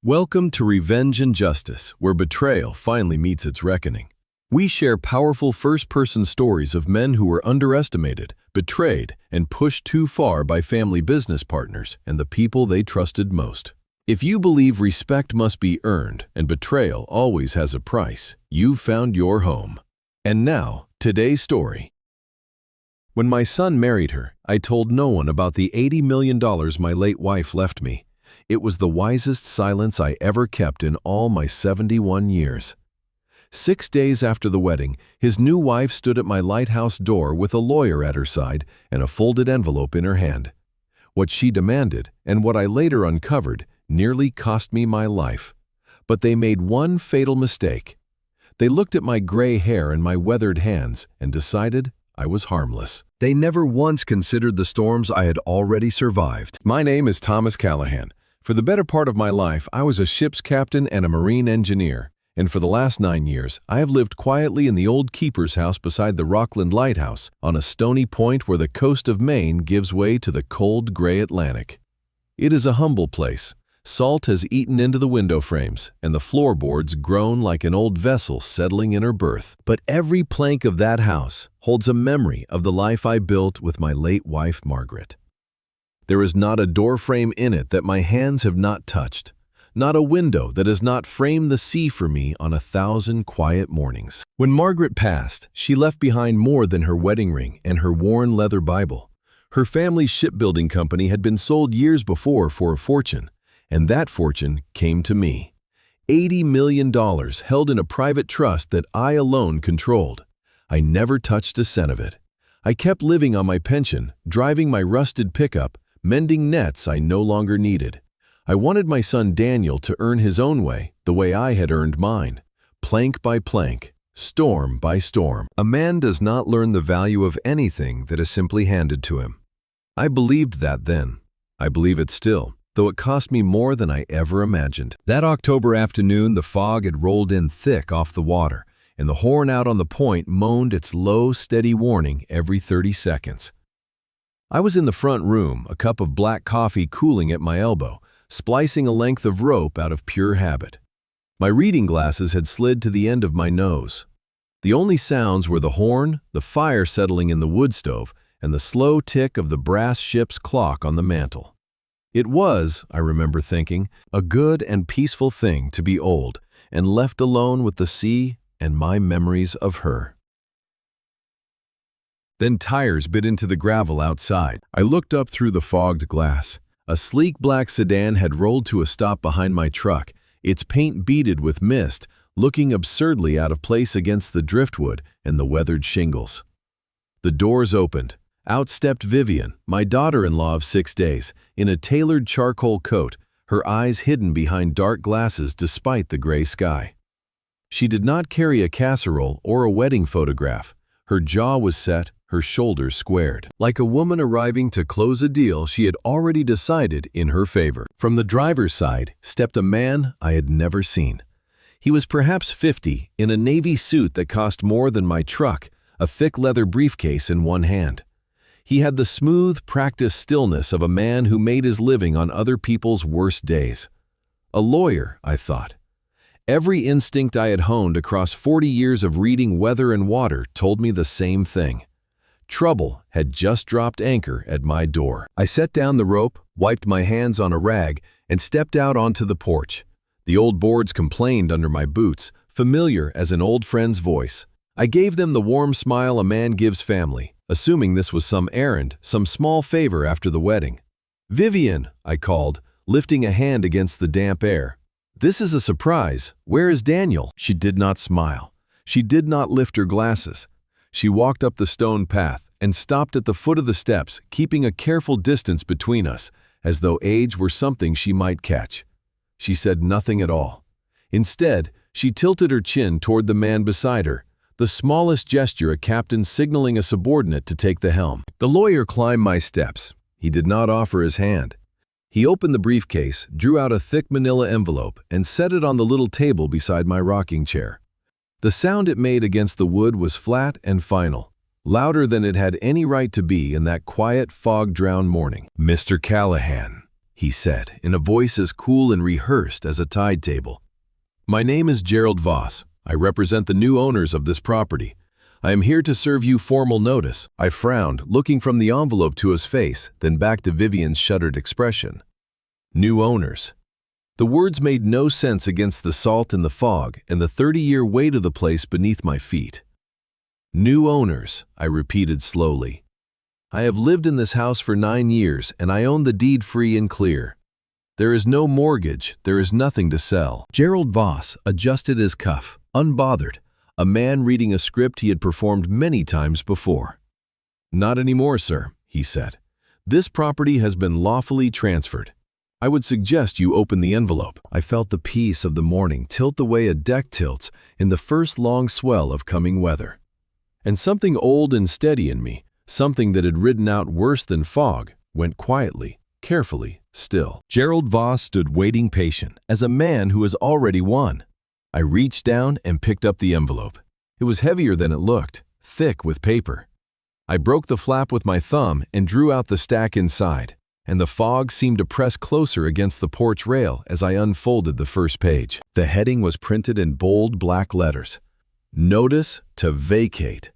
Welcome to Revenge and Justice, where betrayal finally meets its reckoning. We share powerful first-person stories of men who were underestimated, betrayed, and pushed too far by family business partners and the people they trusted most. If you believe respect must be earned and betrayal always has a price, you've found your home. And now, today's story. When my son married her, I told no one about the $80 million my late wife left me. It was the wisest silence I ever kept in all my 71 years. 6 days after the wedding, his new wife stood at my lighthouse door with a lawyer at her side and a folded envelope in her hand. What she demanded, and what I later uncovered, nearly cost me my life. But they made one fatal mistake. They looked at my gray hair and my weathered hands and decided I was harmless. They never once considered the storms I had already survived. My name is Thomas Callahan. For the better part of my life, I was a ship's captain and a marine engineer. And for the last 9 years, I have lived quietly in the old keeper's house beside the Rockland Lighthouse on a stony point where the coast of Maine gives way to the cold, gray Atlantic. It is a humble place. Salt has eaten into the window frames, and the floorboards groan like an old vessel settling in her berth. But every plank of that house holds a memory of the life I built with my late wife, Margaret. There is not a door frame in it that my hands have not touched, not a window that has not framed the sea for me on 1,000 quiet mornings. When Margaret passed, she left behind more than her wedding ring and her worn leather Bible. Her family's shipbuilding company had been sold years before for a fortune. And that fortune came to me. $80 million held in a private trust that I alone controlled. I never touched a cent of it. I kept living on my pension, driving my rusted pickup, mending nets I no longer needed. I wanted my son Daniel to earn his own way, the way I had earned mine. Plank by plank, storm by storm. A man does not learn the value of anything that is simply handed to him. I believed that then. I believe it still, though it cost me more than I ever imagined. That October afternoon, the fog had rolled in thick off the water, and the horn out on the point moaned its low, steady warning every 30 seconds. I was in the front room, a cup of black coffee cooling at my elbow, splicing a length of rope out of pure habit. My reading glasses had slid to the end of my nose. The only sounds were the horn, the fire settling in the wood stove, and the slow tick of the brass ship's clock on the mantel. It was, I remember thinking, a good and peaceful thing to be old and left alone with the sea and my memories of her. Then tires bit into the gravel outside. I looked up through the fogged glass. A sleek black sedan had rolled to a stop behind my truck, its paint beaded with mist, looking absurdly out of place against the driftwood and the weathered shingles. The doors opened. Out stepped Vivian, my daughter-in-law of 6 days, in a tailored charcoal coat, her eyes hidden behind dark glasses despite the gray sky. She did not carry a casserole or a wedding photograph. Her jaw was set, her shoulders squared. Like a woman arriving to close a deal she had already decided in her favor. From the driver's side stepped a man I had never seen. He was perhaps 50, in a navy suit that cost more than my truck, a thick leather briefcase in one hand. He had the smooth, practiced stillness of a man who made his living on other people's worst days. A lawyer, I thought. Every instinct I had honed across 40 years of reading weather and water told me the same thing. Trouble had just dropped anchor at my door. I set down the rope, wiped my hands on a rag, and stepped out onto the porch. The old boards complained under my boots, familiar as an old friend's voice. I gave them the warm smile a man gives family, assuming this was some errand, some small favor after the wedding. "Vivian," I called, lifting a hand against the damp air. "This is a surprise. Where is Daniel?" She did not smile. She did not lift her glasses. She walked up the stone path and stopped at the foot of the steps, keeping a careful distance between us, as though age were something she might catch. She said nothing at all. Instead, she tilted her chin toward the man beside her, the smallest gesture a captain signaling a subordinate to take the helm. The lawyer climbed my steps. He did not offer his hand. He opened the briefcase, drew out a thick manila envelope, and set it on the little table beside my rocking chair. The sound it made against the wood was flat and final, louder than it had any right to be in that quiet, fog-drowned morning. "Mr. Callahan," he said, in a voice as cool and rehearsed as a tide table. "My name is Gerald Voss. I represent the new owners of this property. I am here to serve you formal notice." I frowned, looking from the envelope to his face, then back to Vivian's shuttered expression. New owners. The words made no sense against the salt and the fog and the 30-year weight of the place beneath my feet. New owners, I repeated slowly. I have lived in this house for 9 years, and I own the deed free and clear. There is no mortgage, there is nothing to sell. Gerald Voss adjusted his cuff, unbothered, a man reading a script he had performed many times before. "Not anymore, sir," he said. "This property has been lawfully transferred. I would suggest you open the envelope." I felt the peace of the morning tilt the way a deck tilts in the first long swell of coming weather. And something old and steady in me, something that had ridden out worse than fog, went quietly, carefully, still. Gerald Voss stood waiting patient, as a man who has already won. I reached down and picked up the envelope. It was heavier than it looked, thick with paper. I broke the flap with my thumb and drew out the stack inside, and the fog seemed to press closer against the porch rail as I unfolded the first page. The heading was printed in bold black letters. Notice to vacate.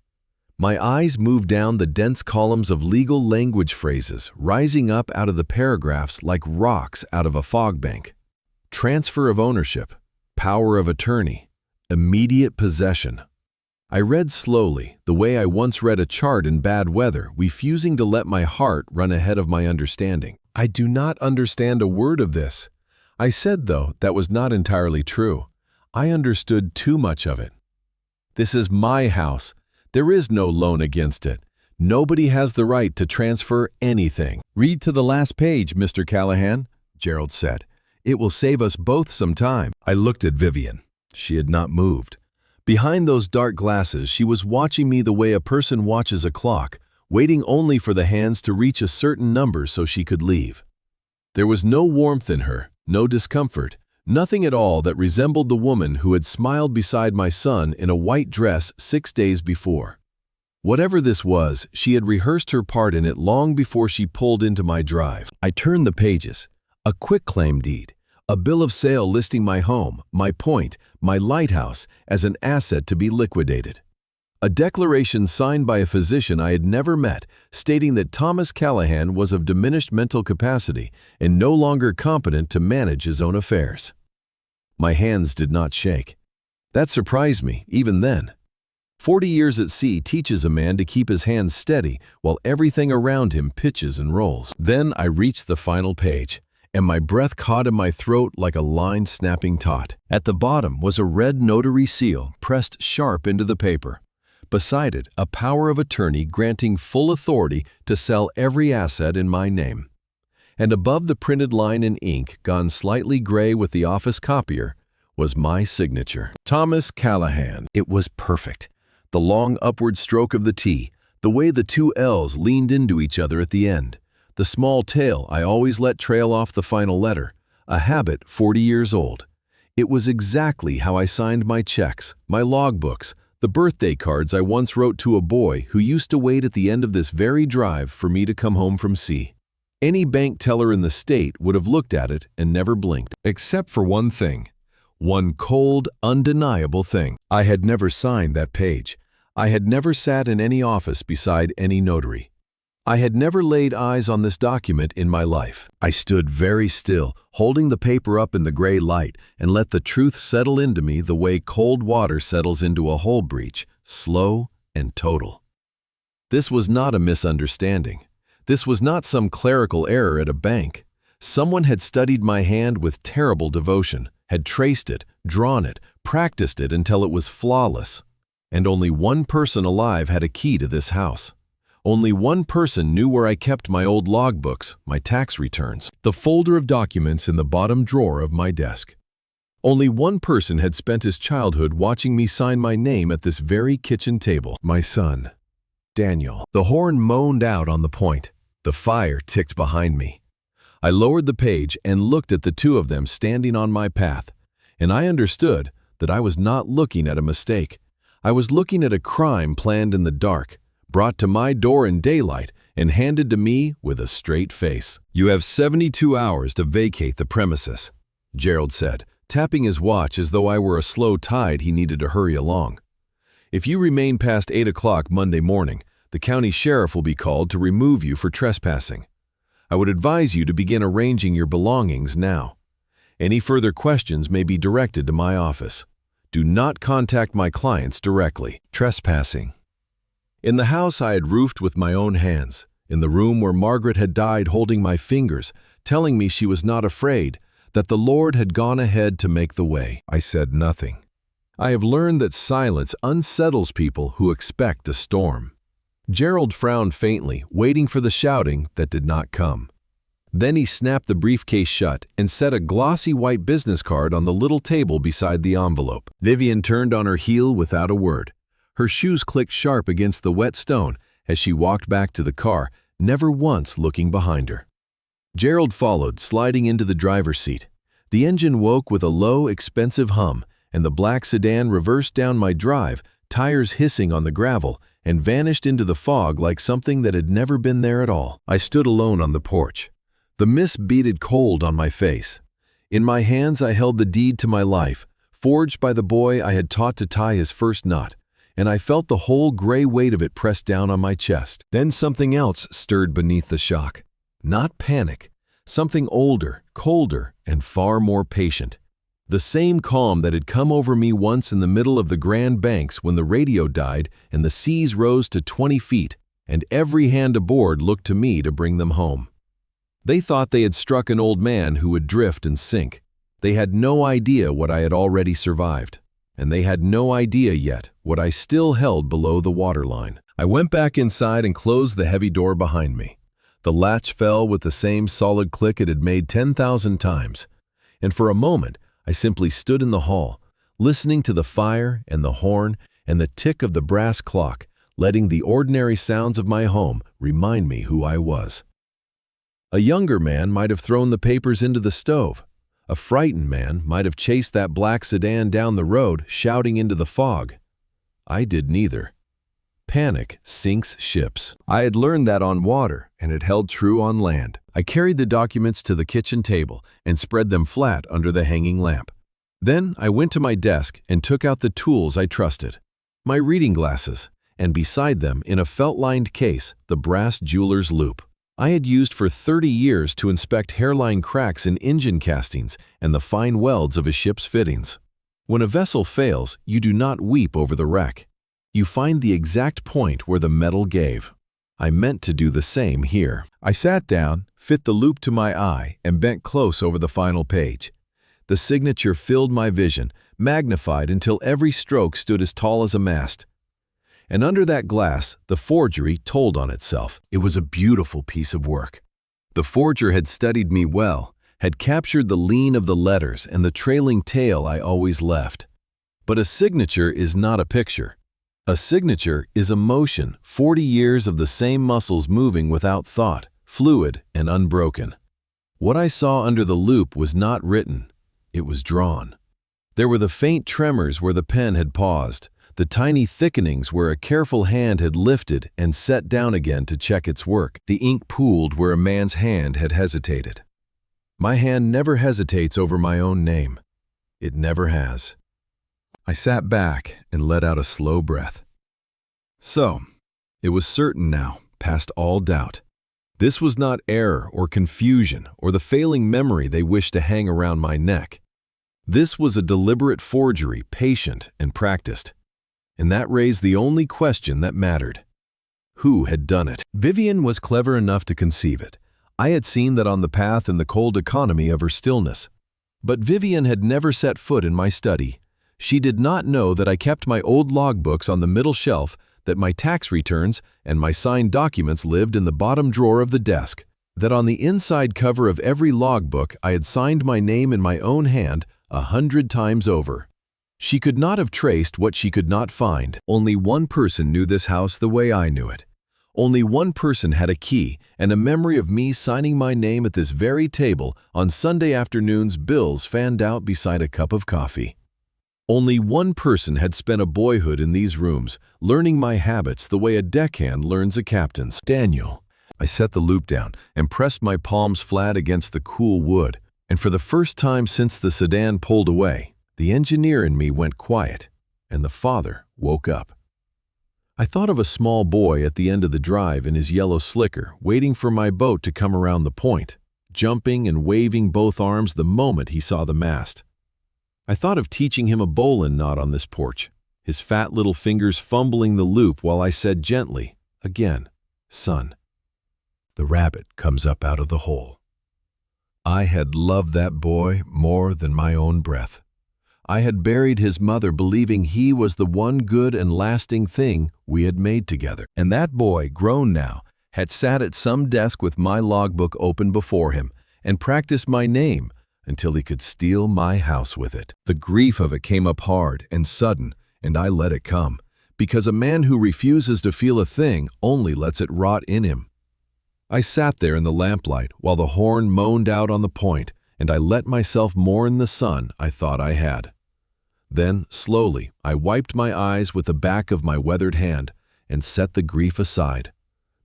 My eyes moved down the dense columns of legal language phrases, rising up out of the paragraphs like rocks out of a fog bank. Transfer of ownership, power of attorney, immediate possession. I read slowly, the way I once read a chart in bad weather, refusing to let my heart run ahead of my understanding. I do not understand a word of this. I said, though, that was not entirely true. I understood too much of it. This is my house. There is no loan against it. Nobody has the right to transfer anything. "Read to the last page, Mr. Callahan," Gerald said. "It will save us both some time." I looked at Vivian. She had not moved. Behind those dark glasses, she was watching me the way a person watches a clock, waiting only for the hands to reach a certain number so she could leave. There was no warmth in her, no discomfort, nothing at all that resembled the woman who had smiled beside my son in a white dress 6 days before. Whatever this was, she had rehearsed her part in it long before she pulled into my drive. I turned the pages. A quitclaim deed. A bill of sale listing my home, my point, my lighthouse as an asset to be liquidated. A declaration signed by a physician I had never met, stating that Thomas Callahan was of diminished mental capacity and no longer competent to manage his own affairs. My hands did not shake. That surprised me, even then. 40 years at sea teaches a man to keep his hands steady while everything around him pitches and rolls. Then I reached the final page, and my breath caught in my throat like a line snapping taut. At the bottom was a red notary seal pressed sharp into the paper. Beside it, a power of attorney granting full authority to sell every asset in my name. And above the printed line in ink, gone slightly gray with the office copier, was my signature. Thomas Callahan. It was perfect. The long upward stroke of the T, the way the two L's leaned into each other at the end, the small tail I always let trail off the final letter, a habit 40 years old. It was exactly how I signed my checks, my logbooks, the birthday cards I once wrote to a boy who used to wait at the end of this very drive for me to come home from sea. Any bank teller in the state would have looked at it and never blinked, except for one thing. One cold, undeniable thing. I had never signed that page. I had never sat in any office beside any notary. I had never laid eyes on this document in my life. I stood very still, holding the paper up in the gray light, and let the truth settle into me the way cold water settles into a hole breach, slow and total. This was not a misunderstanding. This was not some clerical error at a bank. Someone had studied my hand with terrible devotion, had traced it, drawn it, practiced it until it was flawless. And only one person alive had a key to this house. Only one person knew where I kept my old logbooks, my tax returns, the folder of documents in the bottom drawer of my desk. Only one person had spent his childhood watching me sign my name at this very kitchen table. My son, Daniel. The horn moaned out on the point. The fire ticked behind me. I lowered the page and looked at the two of them standing on my path, and I understood that I was not looking at a mistake. I was looking at a crime planned in the dark, brought to my door in daylight, and handed to me with a straight face. "You have 72 hours to vacate the premises," Gerald said, tapping his watch as though I were a slow tide he needed to hurry along. "If you remain past 8 o'clock Monday morning, the county sheriff will be called to remove you for trespassing. I would advise you to begin arranging your belongings now. Any further questions may be directed to my office. Do not contact my clients directly." Trespassing. In the house I had roofed with my own hands, in the room where Margaret had died holding my fingers, telling me she was not afraid, that the Lord had gone ahead to make the way. I said nothing. I have learned that silence unsettles people who expect a storm. Gerald frowned faintly, waiting for the shouting that did not come. Then he snapped the briefcase shut and set a glossy white business card on the little table beside the envelope. Vivian turned on her heel without a word. Her shoes clicked sharp against the wet stone as she walked back to the car, never once looking behind her. Gerald followed, sliding into the driver's seat. The engine woke with a low, expensive hum, and the black sedan reversed down my drive, tires hissing on the gravel, and vanished into the fog like something that had never been there at all. I stood alone on the porch. The mist beaded cold on my face. In my hands I held the deed to my life, forged by the boy I had taught to tie his first knot, and I felt the whole gray weight of it press down on my chest. Then something else stirred beneath the shock. Not panic, something older, colder, and far more patient. The same calm that had come over me once in the middle of the Grand Banks when the radio died and the seas rose to 20 feet, and every hand aboard looked to me to bring them home. They thought they had struck an old man who would drift and sink. They had no idea what I had already survived, and they had no idea yet what I still held below the waterline. I went back inside and closed the heavy door behind me. The latch fell with the same solid click it had made 10,000 times, and for a moment I simply stood in the hall, listening to the fire and the horn and the tick of the brass clock, letting the ordinary sounds of my home remind me who I was. A younger man might have thrown the papers into the stove. A frightened man might have chased that black sedan down the road, shouting into the fog. I did neither. Panic sinks ships. I had learned that on water, and it held true on land. I carried the documents to the kitchen table and spread them flat under the hanging lamp. Then I went to my desk and took out the tools I trusted. My reading glasses, and beside them, in a felt-lined case, the brass jeweler's loop. I had used for 30 years to inspect hairline cracks in engine castings and the fine welds of a ship's fittings. When a vessel fails, you do not weep over the wreck. You find the exact point where the metal gave. I meant to do the same here. I sat down, fit the loop to my eye, and bent close over the final page. The signature filled my vision, magnified until every stroke stood as tall as a mast. And under that glass, the forgery told on itself. It was a beautiful piece of work. The forger had studied me well, had captured the lean of the letters and the trailing tail I always left. But a signature is not a picture. A signature is a motion, 40 years of the same muscles moving without thought, fluid and unbroken. What I saw under the loop was not written, it was drawn. There were the faint tremors where the pen had paused, the tiny thickenings where a careful hand had lifted and set down again to check its work. The ink pooled where a man's hand had hesitated. My hand never hesitates over my own name. It never has. I sat back and let out a slow breath. So, it was certain now, past all doubt. This was not error or confusion or the failing memory they wished to hang around my neck. This was a deliberate forgery, patient and practiced. And that raised the only question that mattered. Who had done it? Vivian was clever enough to conceive it. I had seen that on the path in the cold economy of her stillness. But Vivian had never set foot in my study. She did not know that I kept my old logbooks on the middle shelf, that my tax returns and my signed documents lived in the bottom drawer of the desk, that on the inside cover of every logbook I had signed my name in my own hand 100 times over. She could not have traced what she could not find. Only one person knew this house the way I knew it. Only one person had a key and a memory of me signing my name at this very table on Sunday afternoons, bills fanned out beside a cup of coffee. Only one person had spent a boyhood in these rooms, learning my habits the way a deckhand learns a captain's. Daniel. I set the loop down and pressed my palms flat against the cool wood, and for the first time since the sedan pulled away, the engineer in me went quiet, and the father woke up. I thought of a small boy at the end of the drive in his yellow slicker, waiting for my boat to come around the point, jumping and waving both arms the moment he saw the mast. I thought of teaching him a bowline knot on this porch, his fat little fingers fumbling the loop while I said gently, again, "Son." The rabbit comes up out of the hole. I had loved that boy more than my own breath. I had buried his mother believing he was the one good and lasting thing we had made together. And that boy, grown now, had sat at some desk with my logbook open before him and practiced my name until he could steal my house with it. The grief of it came up hard and sudden, and I let it come, because a man who refuses to feel a thing only lets it rot in him. I sat there in the lamplight while the horn moaned out on the point, and I let myself mourn the son I thought I had. Then, slowly, I wiped my eyes with the back of my weathered hand and set the grief aside.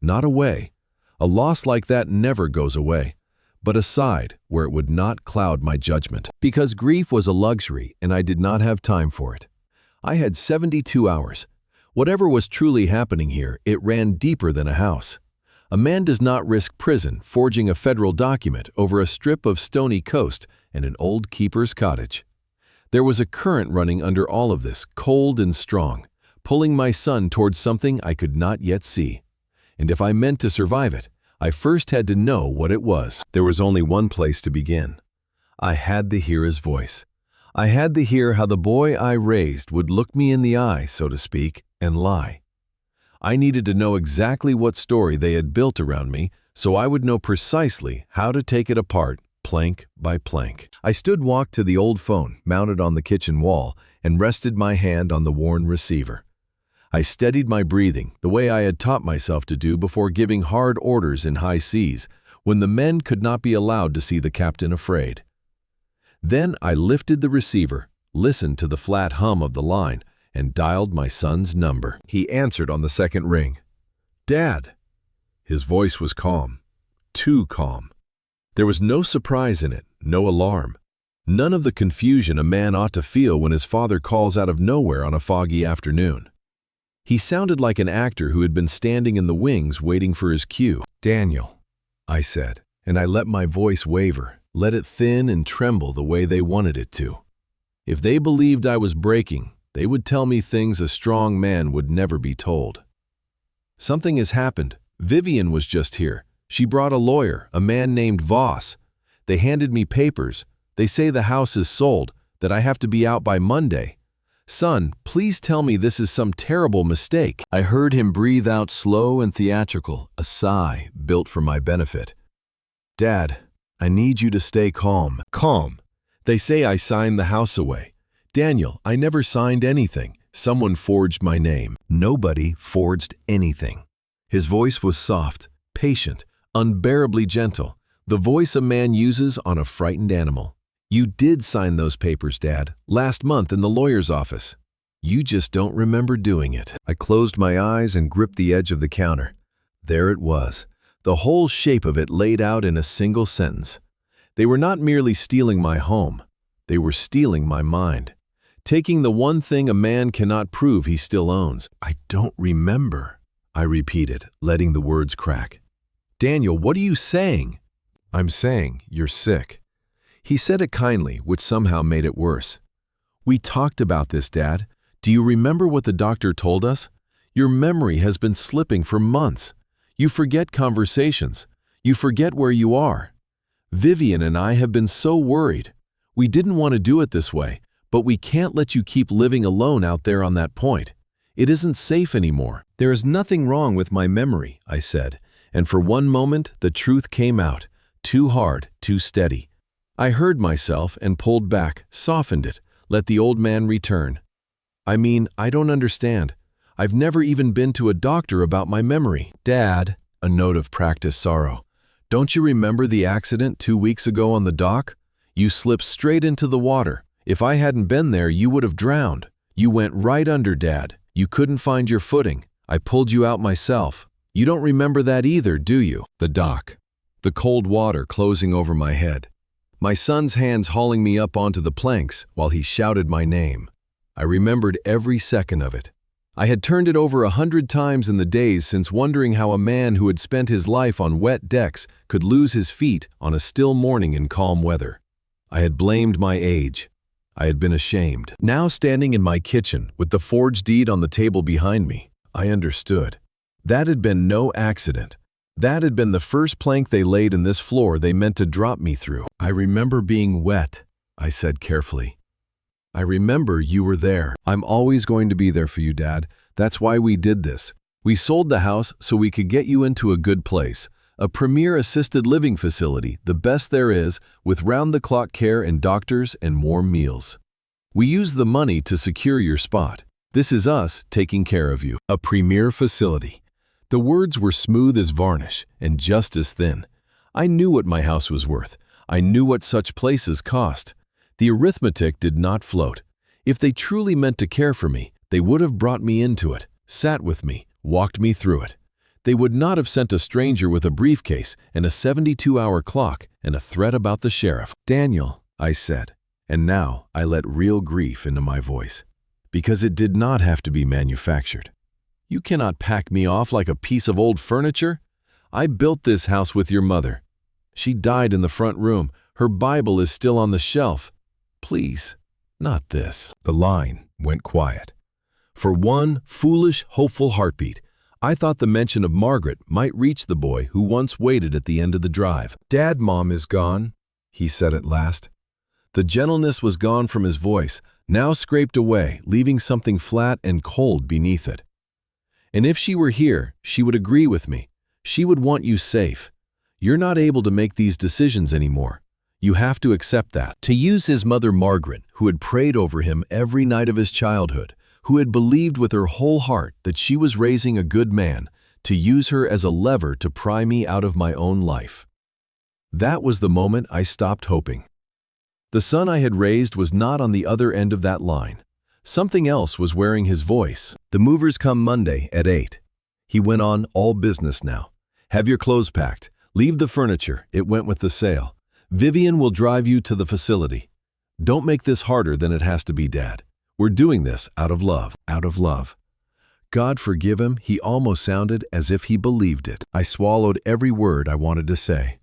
Not away. A loss like that never goes away, but aside where it would not cloud my judgment. Because grief was a luxury and I did not have time for it. I had 72 hours. Whatever was truly happening here, it ran deeper than a house. A man does not risk prison forging a federal document over a strip of stony coast and an old keeper's cottage. There was a current running under all of this, cold and strong, pulling my son towards something I could not yet see. And if I meant to survive it, I first had to know what it was. There was only one place to begin. I had to hear his voice. I had to hear how the boy I raised would look me in the eye, so to speak, and lie. I needed to know exactly what story they had built around me so I would know precisely how to take it apart, plank by plank. I walked to the old phone mounted on the kitchen wall and rested my hand on the worn receiver. I steadied my breathing the way I had taught myself to do before giving hard orders in high seas when the men could not be allowed to see the captain afraid. Then I lifted the receiver, listened to the flat hum of the line, and dialed my son's number. He answered on the second ring. "Dad." His voice was calm, too calm. There was no surprise in it, no alarm. None of the confusion a man ought to feel when his father calls out of nowhere on a foggy afternoon. He sounded like an actor who had been standing in the wings waiting for his cue. "Daniel," I said, and I let my voice waver, let it thin and tremble the way they wanted it to. If they believed I was breaking, they would tell me things a strong man would never be told. "Something has happened. Vivian was just here. She brought a lawyer, a man named Voss. They handed me papers. They say the house is sold, that I have to be out by Monday. Son, please tell me this is some terrible mistake." I heard him breathe out slow and theatrical, a sigh built for my benefit. "Dad, I need you to stay calm." "Calm? They say I signed the house away. Daniel, I never signed anything. Someone forged my name." "Nobody forged anything." His voice was soft, patient, unbearably gentle, the voice a man uses on a frightened animal. "You did sign those papers, Dad, last month in the lawyer's office. You just don't remember doing it." I closed my eyes and gripped the edge of the counter. There it was, the whole shape of it laid out in a single sentence. They were not merely stealing my home. They were stealing my mind, taking the one thing a man cannot prove he still owns. "I don't remember," I repeated, letting the words crack. "Daniel, what are you saying?" "I'm saying you're sick." He said it kindly, which somehow made it worse. "We talked about this, Dad. Do you remember what the doctor told us? Your memory has been slipping for months. You forget conversations. You forget where you are. Vivian and I have been so worried. We didn't want to do it this way, but we can't let you keep living alone out there on that point. It isn't safe anymore." "There is nothing wrong with my memory," I said, and for one moment the truth came out, too hard, too steady. I heard myself and pulled back, softened it, let the old man return. "I mean, I don't understand. I've never even been to a doctor about my memory." "Dad," a note of practiced sorrow, "don't you remember the accident 2 weeks ago on the dock? You slipped straight into the water. If I hadn't been there, you would have drowned. You went right under, Dad. You couldn't find your footing. I pulled you out myself." You don't remember that either, do you? The dock. The cold water closing over my head. My son's hands hauling me up onto the planks while he shouted my name. I remembered every second of it. I had turned it over 100 times in the days since, wondering how a man who had spent his life on wet decks could lose his feet on a still morning in calm weather. I had blamed my age. I had been ashamed. Now, standing in my kitchen with the forged deed on the table behind me, I understood. That had been no accident. That had been the first plank they laid in this floor they meant to drop me through. I remember being wet, I said carefully. I remember you were there. I'm always going to be there for you, Dad. That's why we did this. We sold the house so we could get you into a good place, a premier assisted living facility, the best there is, with round-the-clock care and doctors and warm meals. We used the money to secure your spot. This is us taking care of you. A premier facility. The words were smooth as varnish and just as thin. I knew what my house was worth. I knew what such places cost. The arithmetic did not float. If they truly meant to care for me, they would have brought me into it, sat with me, walked me through it. They would not have sent a stranger with a briefcase and a 72-hour clock and a threat about the sheriff. Daniel, I said, and now I let real grief into my voice, because it did not have to be manufactured. You cannot pack me off like a piece of old furniture. I built this house with your mother. She died in the front room. Her Bible is still on the shelf. Please, not this. The line went quiet. For one foolish, hopeful heartbeat, I thought the mention of Margaret might reach the boy who once waited at the end of the drive. Dad, Mom is gone, he said at last. The gentleness was gone from his voice, now scraped away, leaving something flat and cold beneath it. And if she were here, she would agree with me. She would want you safe. You're not able to make these decisions anymore. You have to accept that. To use his mother Margaret, who had prayed over him every night of his childhood, who had believed with her whole heart that she was raising a good man, to use her as a lever to pry me out of my own life. That was the moment I stopped hoping. The son I had raised was not on the other end of that line. Something else was wearing his voice. The movers come Monday at 8. He went on, all business now. Have your clothes packed. Leave the furniture. It went with the sale. Vivian will drive you to the facility. Don't make this harder than it has to be, Dad. We're doing this out of love. Out of love. God forgive him, he almost sounded as if he believed it. I swallowed every word I wanted to say.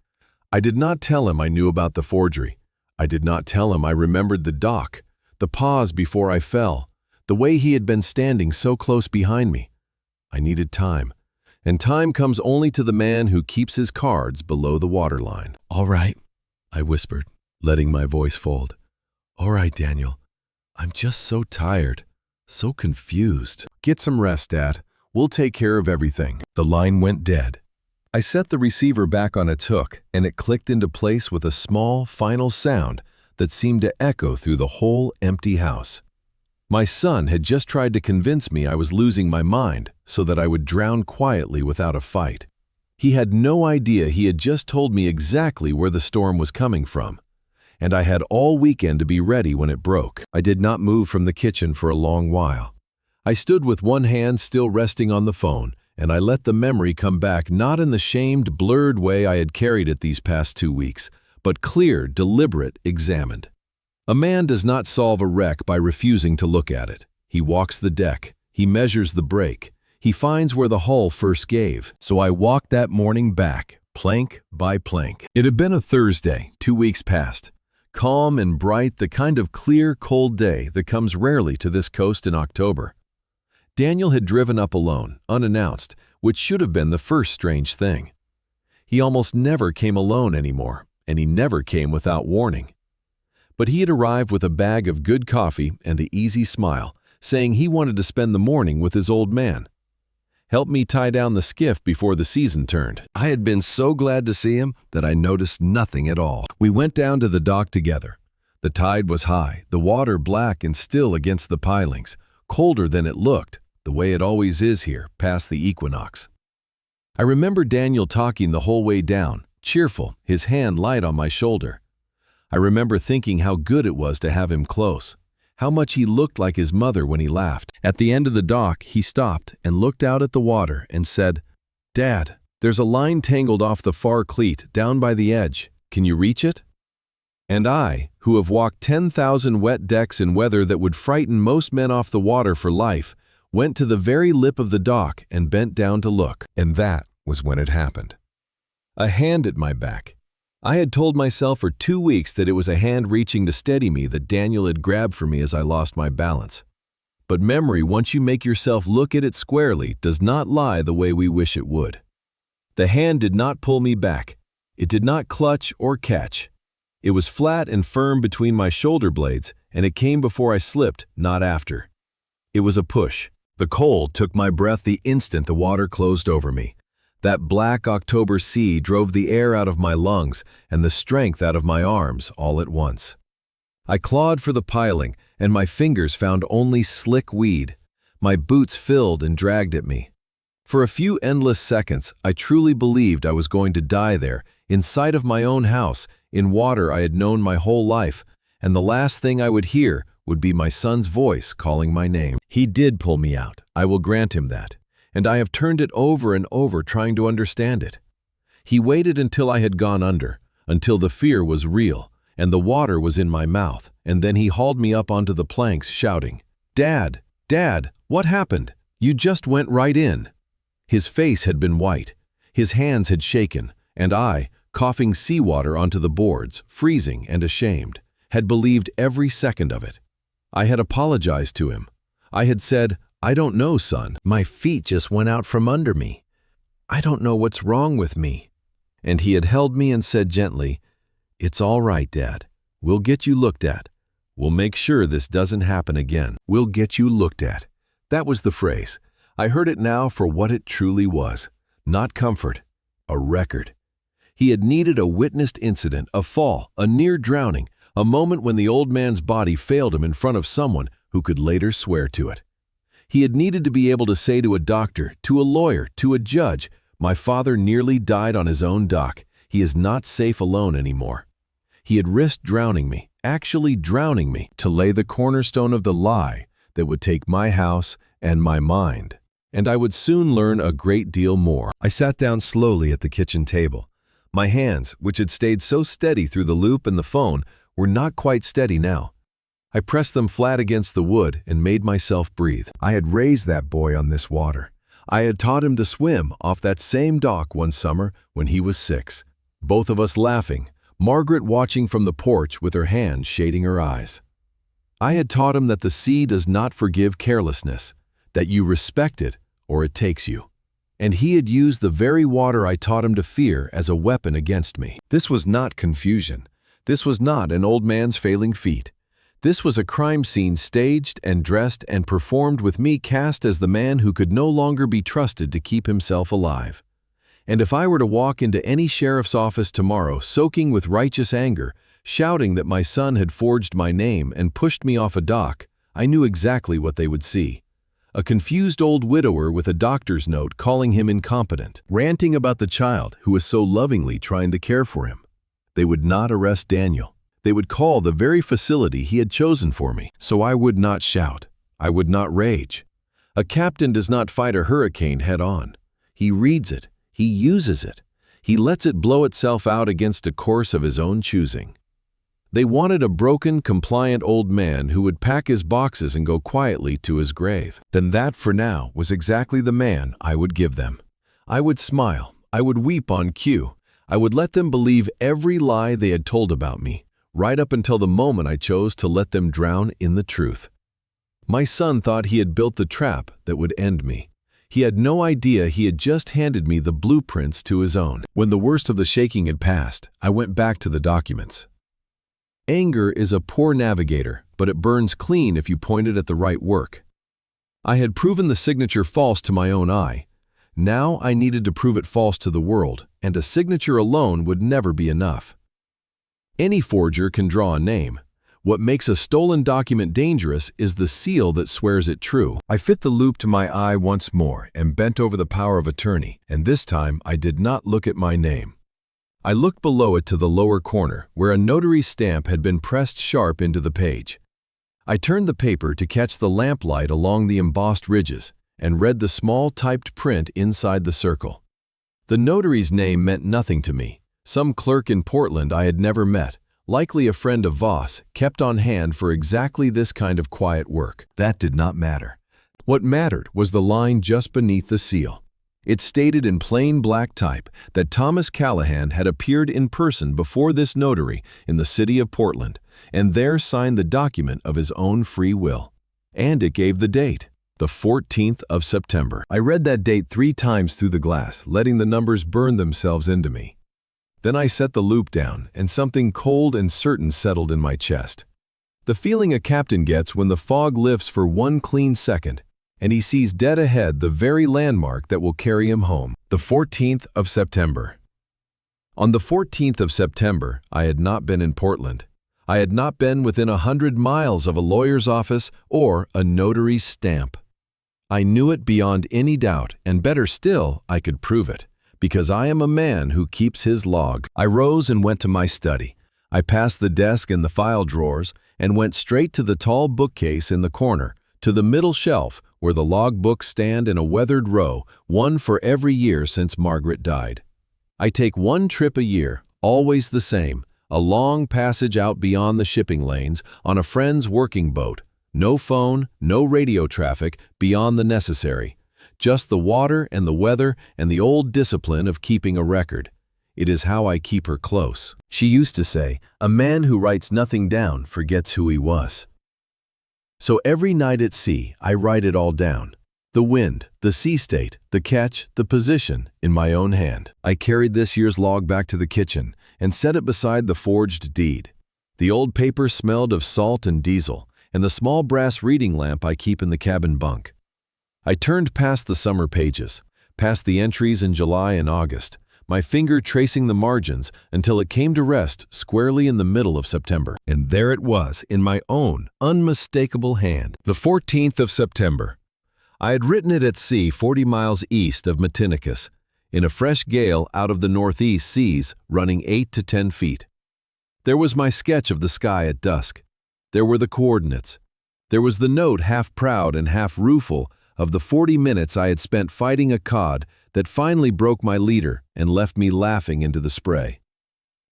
I did not tell him I knew about the forgery. I did not tell him I remembered the dock, the pause before I fell, the way he had been standing so close behind me. I needed time, and time comes only to the man who keeps his cards below the waterline. All right, I whispered, letting my voice fold. All right, Daniel. I'm just so tired, so confused. Get some rest, Dad. We'll take care of everything. The line went dead. I set the receiver back on its hook, and it clicked into place with a small, final sound that seemed to echo through the whole empty house. My son had just tried to convince me I was losing my mind so that I would drown quietly without a fight. He had no idea he had just told me exactly where the storm was coming from, and I had all weekend to be ready when it broke. I did not move from the kitchen for a long while. I stood with one hand still resting on the phone, and I let the memory come back, not in the shamed, blurred way I had carried it these past 2 weeks, but clear, deliberate, examined. A man does not solve a wreck by refusing to look at it. He walks the deck. He measures the break. He finds where the hull first gave. So I walked that morning back, plank by plank. It had been a Thursday, 2 weeks past. Calm and bright, the kind of clear, cold day that comes rarely to this coast in October. Daniel had driven up alone, unannounced, which should have been the first strange thing. He almost never came alone anymore, and he never came without warning. But he had arrived with a bag of good coffee and the easy smile, saying he wanted to spend the morning with his old man. Help me tie down the skiff before the season turned. I had been so glad to see him that I noticed nothing at all. We went down to the dock together. The tide was high, the water black and still against the pilings, colder than it looked, the way it always is here, past the equinox. I remember Daniel talking the whole way down, cheerful, his hand light on my shoulder. I remember thinking how good it was to have him close, how much he looked like his mother when he laughed. At the end of the dock, he stopped and looked out at the water and said, "Dad, there's a line tangled off the far cleat, down by the edge. Can you reach it?" And I, who have walked 10,000 wet decks in weather that would frighten most men off the water for life, went to the very lip of the dock and bent down to look. And that was when it happened. A hand at my back. I had told myself for 2 weeks that it was a hand reaching to steady me that Daniel had grabbed for me as I lost my balance. But memory, once you make yourself look at it squarely, does not lie the way we wish it would. The hand did not pull me back. It did not clutch or catch. It was flat and firm between my shoulder blades, and it came before I slipped, not after. It was a push. The cold took my breath the instant the water closed over me. That black October sea drove the air out of my lungs and the strength out of my arms all at once. I clawed for the piling, and my fingers found only slick weed. My boots filled and dragged at me. For a few endless seconds, I truly believed I was going to die there, in sight of my own house, in water I had known my whole life, and the last thing I would hear would be my son's voice calling my name. He did pull me out, I will grant him that, and I have turned it over and over trying to understand it. He waited until I had gone under, until the fear was real, and the water was in my mouth, and then he hauled me up onto the planks, shouting, "Dad, Dad, what happened? You just went right in." His face had been white, his hands had shaken, and I, coughing seawater onto the boards, freezing and ashamed, had believed every second of it. I had apologized to him. I had said, "I don't know, son. My feet just went out from under me. I don't know what's wrong with me." And he had held me and said gently, "It's all right, Dad. We'll get you looked at. We'll make sure this doesn't happen again. We'll get you looked at." That was the phrase. I heard it now for what it truly was. Not comfort, a record. He had needed a witnessed incident, a fall, a near drowning, a moment when the old man's body failed him in front of someone who could later swear to it. He had needed to be able to say to a doctor, to a lawyer, to a judge, "My father nearly died on his own dock. He is not safe alone anymore." He had risked drowning me, actually drowning me, to lay the cornerstone of the lie that would take my house and my mind. And I would soon learn a great deal more. I sat down slowly at the kitchen table. My hands, which had stayed so steady through the loop and the phone, were not quite steady now. I pressed them flat against the wood and made myself breathe. I had raised that boy on this water. I had taught him to swim off that same dock one summer when he was 6. Both of us laughing, Margaret watching from the porch with her hand shading her eyes. I had taught him that the sea does not forgive carelessness, that you respect it or it takes you. And he had used the very water I taught him to fear as a weapon against me. This was not confusion. This was not an old man's failing feet. This was a crime scene staged and dressed and performed with me cast as the man who could no longer be trusted to keep himself alive. And if I were to walk into any sheriff's office tomorrow soaking with righteous anger, shouting that my son had forged my name and pushed me off a dock, I knew exactly what they would see. A confused old widower with a doctor's note calling him incompetent, ranting about the child who was so lovingly trying to care for him. They would not arrest Daniel. They would call the very facility he had chosen for me. So I would not shout. I would not rage. A captain does not fight a hurricane head on. He reads it. He uses it. He lets it blow itself out against a course of his own choosing. They wanted a broken, compliant old man who would pack his boxes and go quietly to his grave. Then that, for now, was exactly the man I would give them. I would smile. I would weep on cue. I would let them believe every lie they had told about me, right up until the moment I chose to let them drown in the truth. My son thought he had built the trap that would end me. He had no idea he had just handed me the blueprints to his own. When the worst of the shaking had passed, I went back to the documents. Anger is a poor navigator, but it burns clean if you point it at the right work. I had proven the signature false to my own eye. Now I needed to prove it false to the world, and a signature alone would never be enough. Any forger can draw a name. What makes a stolen document dangerous is the seal that swears it true. I fit the loop to my eye once more and bent over the power of attorney, and this time I did not look at my name. I looked below it to the lower corner, where a notary's stamp had been pressed sharp into the page. I turned the paper to catch the lamplight along the embossed ridges, and read the small typed print inside the circle. The notary's name meant nothing to me. Some clerk in Portland I had never met, likely a friend of Voss, kept on hand for exactly this kind of quiet work. That did not matter. What mattered was the line just beneath the seal. It stated in plain black type that Thomas Callahan had appeared in person before this notary in the city of Portland, and there signed the document of his own free will. And it gave the date, the 14th of September. I read that date 3 times through the glass, letting the numbers burn themselves into me. Then I set the loop down, and something cold and certain settled in my chest. The feeling a captain gets when the fog lifts for one clean second, and he sees dead ahead the very landmark that will carry him home. The 14th of September. On the 14th of September, I had not been in Portland. I had not been within 100 miles of a lawyer's office or a notary's stamp. I knew it beyond any doubt, and better still, I could prove it, because I am a man who keeps his log. I rose and went to my study. I passed the desk and the file drawers and went straight to the tall bookcase in the corner, to the middle shelf where the log books stand in a weathered row, one for every year since Margaret died. I take one trip a year, always the same, a long passage out beyond the shipping lanes on a friend's working boat. No phone, no radio traffic beyond the necessary. Just the water and the weather and the old discipline of keeping a record. It is how I keep her close. She used to say, "A man who writes nothing down forgets who he was." So every night at sea, I write it all down. The wind, the sea state, the catch, the position, in my own hand. I carried this year's log back to the kitchen and set it beside the forged deed. The old paper smelled of salt and diesel, and the small brass reading lamp I keep in the cabin bunk. I turned past the summer pages, past the entries in July and August, my finger tracing the margins until it came to rest squarely in the middle of September. And there it was, in my own unmistakable hand. The 14th of September. I had written it at sea 40 miles east of Matinicus, in a fresh gale out of the northeast seas running 8 to 10 feet. There was my sketch of the sky at dusk. There were the coordinates. There was the note, half proud and half rueful, of the 40 minutes I had spent fighting a cod that finally broke my leader and left me laughing into the spray.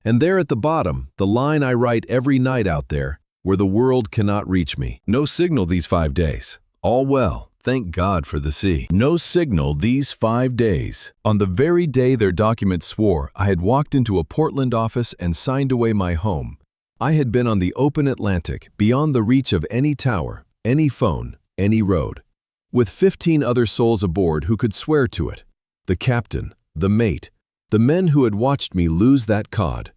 And there at the bottom, the line I write every night out there, where the world cannot reach me. No signal these 5 days. All well, thank God for the sea. No signal these 5 days. On the very day their document swore, I had walked into a Portland office and signed away my home. I had been on the open Atlantic, beyond the reach of any tower, any phone, any road, with 15 other souls aboard who could swear to it. The captain, the mate, the men who had watched me lose that cod.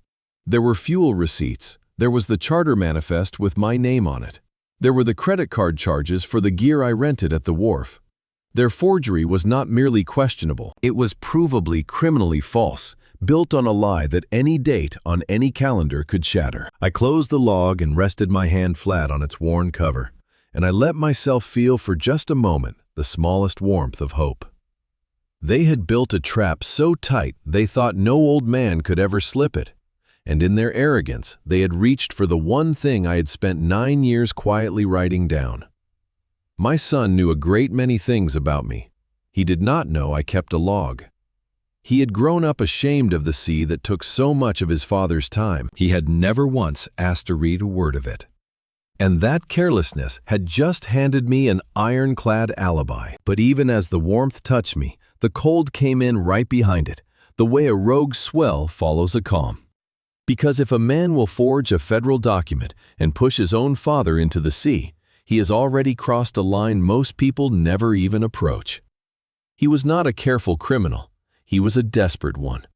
There were fuel receipts. There was the charter manifest with my name on it. There were the credit card charges for the gear I rented at the wharf. Their forgery was not merely questionable. It was provably criminally false, built on a lie that any date on any calendar could shatter. I closed the log and rested my hand flat on its worn cover, and I let myself feel for just a moment the smallest warmth of hope. They had built a trap so tight they thought no old man could ever slip it, and in their arrogance they had reached for the one thing I had spent 9 years quietly writing down. My son knew a great many things about me. He did not know I kept a log. He had grown up ashamed of the sea that took so much of his father's time. He had never once asked to read a word of it. And that carelessness had just handed me an ironclad alibi. But even as the warmth touched me, the cold came in right behind it, the way a rogue swell follows a calm. Because if a man will forge a federal document and push his own father into the sea, he has already crossed a line most people never even approach. He was not a careful criminal. He was a desperate one.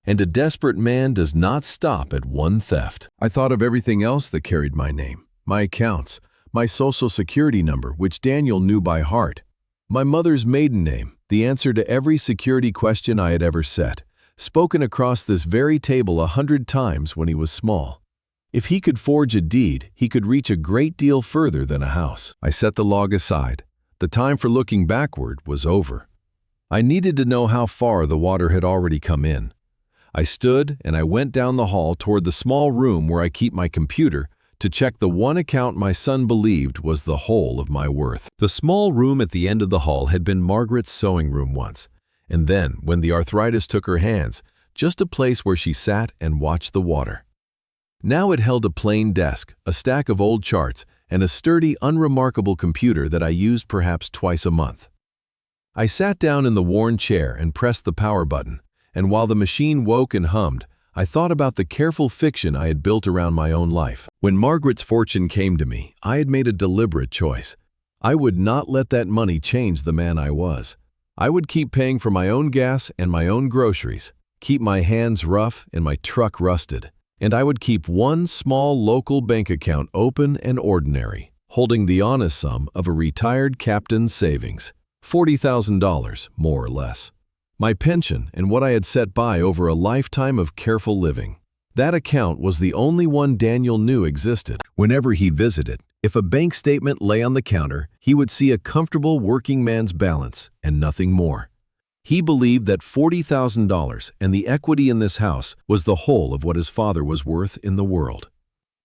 And a desperate man does not stop at one theft. I thought of everything else that carried my name, my accounts, my social security number, which Daniel knew by heart, my mother's maiden name, the answer to every security question I had ever set, spoken across this very table 100 times when he was small. If he could forge a deed, he could reach a great deal further than a house. I set the log aside. The time for looking backward was over. I needed to know how far the water had already come in. I stood and I went down the hall toward the small room where I keep my computer to check the one account my son believed was the whole of my worth. The small room at the end of the hall had been Margaret's sewing room once, And then, when the arthritis took her hands, just a place where she sat and watched the water. Now it held a plain desk, a stack of old charts, and a sturdy, unremarkable computer that I used perhaps twice a month. I sat down in the worn chair and pressed the power button, and while the machine woke and hummed, I thought about the careful fiction I had built around my own life. When Margaret's fortune came to me, I had made a deliberate choice. I would not let that money change the man I was. I would keep paying for my own gas and my own groceries, keep my hands rough and my truck rusted, and I would keep one small local bank account open and ordinary, holding the honest sum of a retired captain's savings, $40,000, more or less. My pension and what I had set by over a lifetime of careful living. That account was the only one Daniel knew existed. Whenever he visited, if a bank statement lay on the counter, he would see a comfortable working man's balance and nothing more. He believed that $40,000 and the equity in this house was the whole of what his father was worth in the world.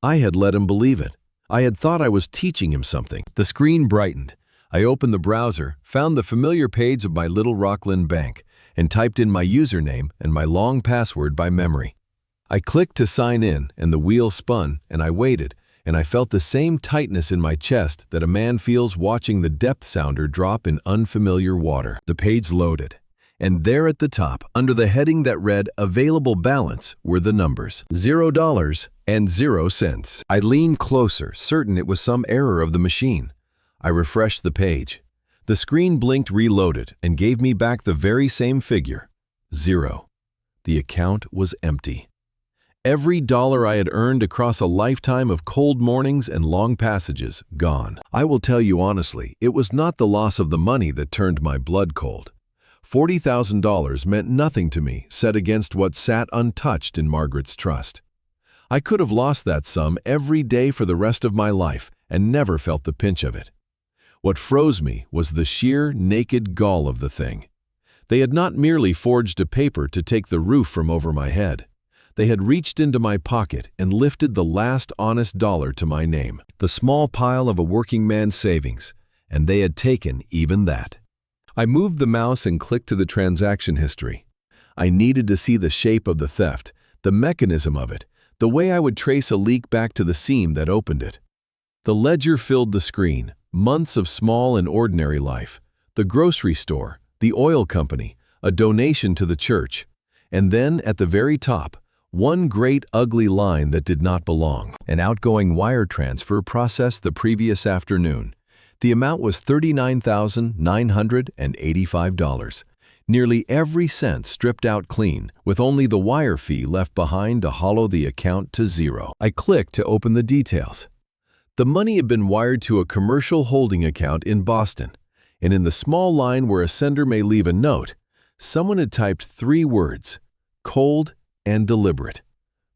I had let him believe it. I had thought I was teaching him something. The screen brightened. I opened the browser, found the familiar page of my little Rockland bank, and typed in my username and my long password by memory. I clicked to sign in, and the wheel spun, and I waited, and I felt the same tightness in my chest that a man feels watching the depth sounder drop in unfamiliar water. The page loaded, and there at the top, under the heading that read Available Balance, were the numbers $0 and 0 cents. I leaned closer, certain it was some error of the machine. I refreshed the page. The screen blinked reloaded and gave me back the very same figure, 0. The account was empty. Every dollar I had earned across a lifetime of cold mornings and long passages, gone. I will tell you honestly, it was not the loss of the money that turned my blood cold. $40,000 meant nothing to me set against what sat untouched in Margaret's trust. I could have lost that sum every day for the rest of my life and never felt the pinch of it. What froze me was the sheer, naked gall of the thing. They had not merely forged a paper to take the roof from over my head. They had reached into my pocket and lifted the last honest dollar to my name, the small pile of a working man's savings, and they had taken even that. I moved the mouse and clicked to the transaction history. I needed to see the shape of the theft, the mechanism of it, the way I would trace a leak back to the seam that opened it. The ledger filled the screen. Months of small and ordinary life, the grocery store, the oil company, a donation to the church, and then at the very top, one great ugly line that did not belong. An outgoing wire transfer processed the previous afternoon. The amount was $39,985. Nearly every cent stripped out clean, with only the wire fee left behind to hollow the account to 0. I clicked to open the details. The money had been wired to a commercial holding account in Boston, and in the small line where a sender may leave a note, someone had typed 3 words, cold and deliberate.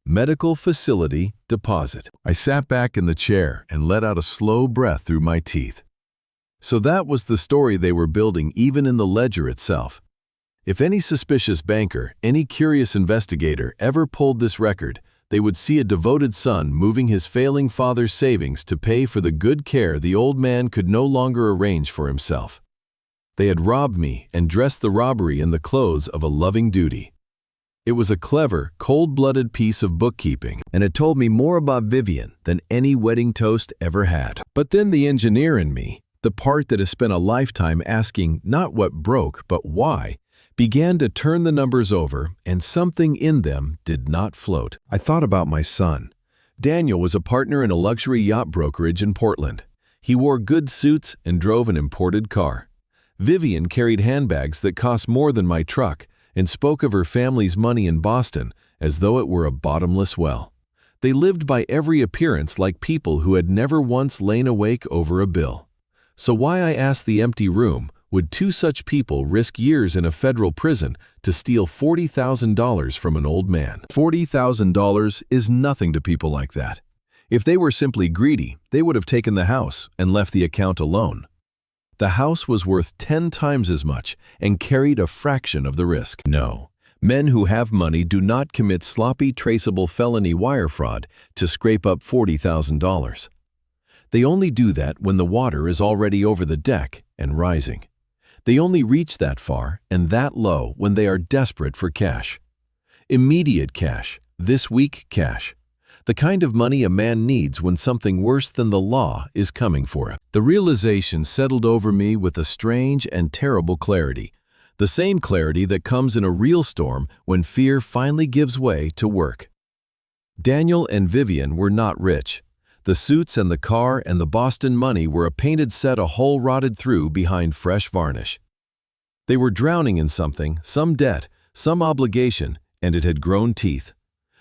Medical facility deposit. I sat back in the chair and let out a slow breath through my teeth. So that was the story they were building even in the ledger itself. If any suspicious banker, any curious investigator ever pulled this record, they would see a devoted son moving his failing father's savings to pay for the good care the old man could no longer arrange for himself. They had robbed me and dressed the robbery in the clothes of a loving duty. It was a clever, cold-blooded piece of bookkeeping, and it told me more about Vivian than any wedding toast ever had. But then the engineer in me, the part that has spent a lifetime asking not what broke but why, began to turn the numbers over, and something in them did not float. I thought about my son. Daniel was a partner in a luxury yacht brokerage in Portland. He wore good suits and drove an imported car. Vivian carried handbags that cost more than my truck and spoke of her family's money in Boston as though it were a bottomless well. They lived by every appearance like people who had never once lain awake over a bill. So why, I asked the empty room, would 2 such people risk years in a federal prison to steal $40,000 from an old man? $40,000 is nothing to people like that. If they were simply greedy, they would have taken the house and left the account alone. The house was worth 10 times as much and carried a fraction of the risk. No, men who have money do not commit sloppy, traceable felony wire fraud to scrape up $40,000. They only do that when the water is already over the deck and rising. They only reach that far and that low when they are desperate for cash. Immediate cash, this week cash. The kind of money a man needs when something worse than the law is coming for him. The realization settled over me with a strange and terrible clarity. The same clarity that comes in a real storm when fear finally gives way to work. Daniel and Vivian were not rich. The suits and the car and the Boston money were a painted set a hole rotted through behind fresh varnish. They were drowning in something, some debt, some obligation, and it had grown teeth.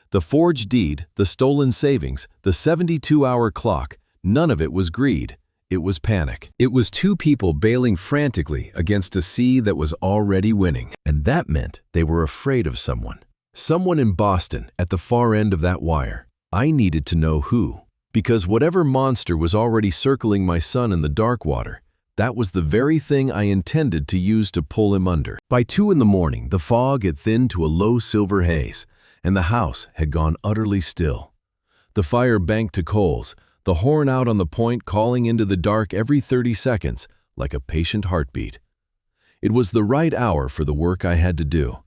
The forged deed, the stolen savings, the 72-hour clock, none of it was greed. It was panic. It was two people bailing frantically against a sea that was already winning. And that meant they were afraid of someone. Someone in Boston at the far end of that wire. I needed to know who. Because whatever monster was already circling my son in the dark water, that was the very thing I intended to use to pull him under. By 2 in the morning, the fog had thinned to a low silver haze, and the house had gone utterly still. The fire banked to coals, the horn out on the point calling into the dark every 30 seconds, like a patient heartbeat. It was the right hour for the work I had to do.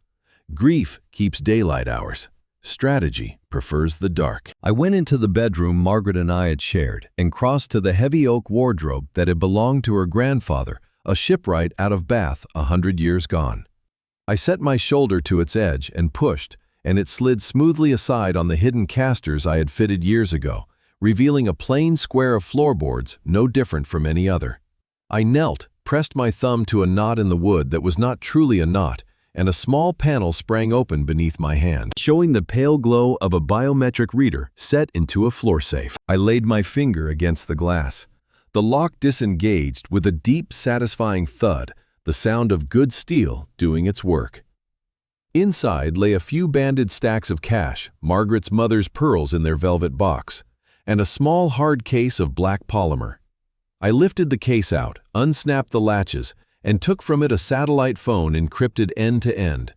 Grief keeps daylight hours. Strategy prefers the dark. I went into the bedroom Margaret and I had shared and crossed to the heavy oak wardrobe that had belonged to her grandfather, a shipwright out of Bath 100 years gone. I set my shoulder to its edge and pushed, and it slid smoothly aside on the hidden casters I had fitted years ago, revealing a plain square of floorboards no different from any other. I knelt, pressed my thumb to a knot in the wood that was not truly a knot, and a small panel sprang open beneath my hand, showing the pale glow of a biometric reader set into a floor safe. I laid my finger against the glass. The lock disengaged with a deep, satisfying thud, the sound of good steel doing its work. Inside lay a few banded stacks of cash, Margaret's mother's pearls in their velvet box, and a small hard case of black polymer. I lifted the case out, unsnapped the latches, and took from it a satellite phone encrypted end to end.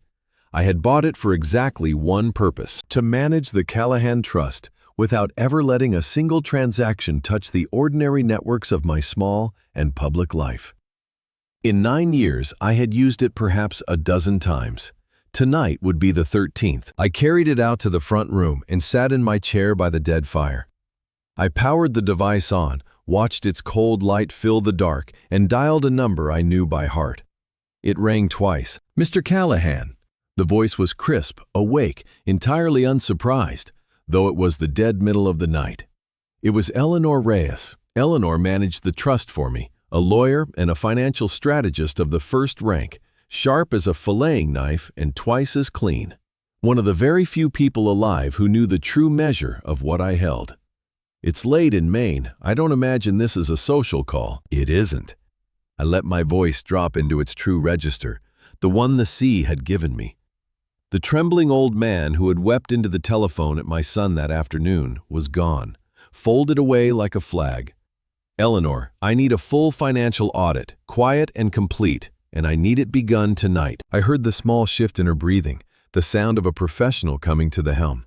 I had bought it for exactly one purpose: to manage the Callahan Trust without ever letting a single transaction touch the ordinary networks of my small and public life. In 9 years, I had used it perhaps a dozen times. Tonight would be the 13th. I carried it out to the front room and sat in my chair by the dead fire. I powered the device on, watched its cold light fill the dark, and dialed a number I knew by heart. It rang twice. "Mr. Callahan." The voice was crisp, awake, entirely unsurprised, though it was the dead middle of the night. It was Eleanor Reyes. Eleanor managed the trust for me, a lawyer and a financial strategist of the first rank, sharp as a filleting knife and twice as clean. One of the very few people alive who knew the true measure of what I held. "It's late in Maine. I don't imagine this is a social call." "It isn't." I let my voice drop into its true register, the one the sea had given me. The trembling old man who had wept into the telephone at my son that afternoon was gone, folded away like a flag. "Eleanor, I need a full financial audit, quiet and complete, and I need it begun tonight." I heard the small shift in her breathing, the sound of a professional coming to the helm.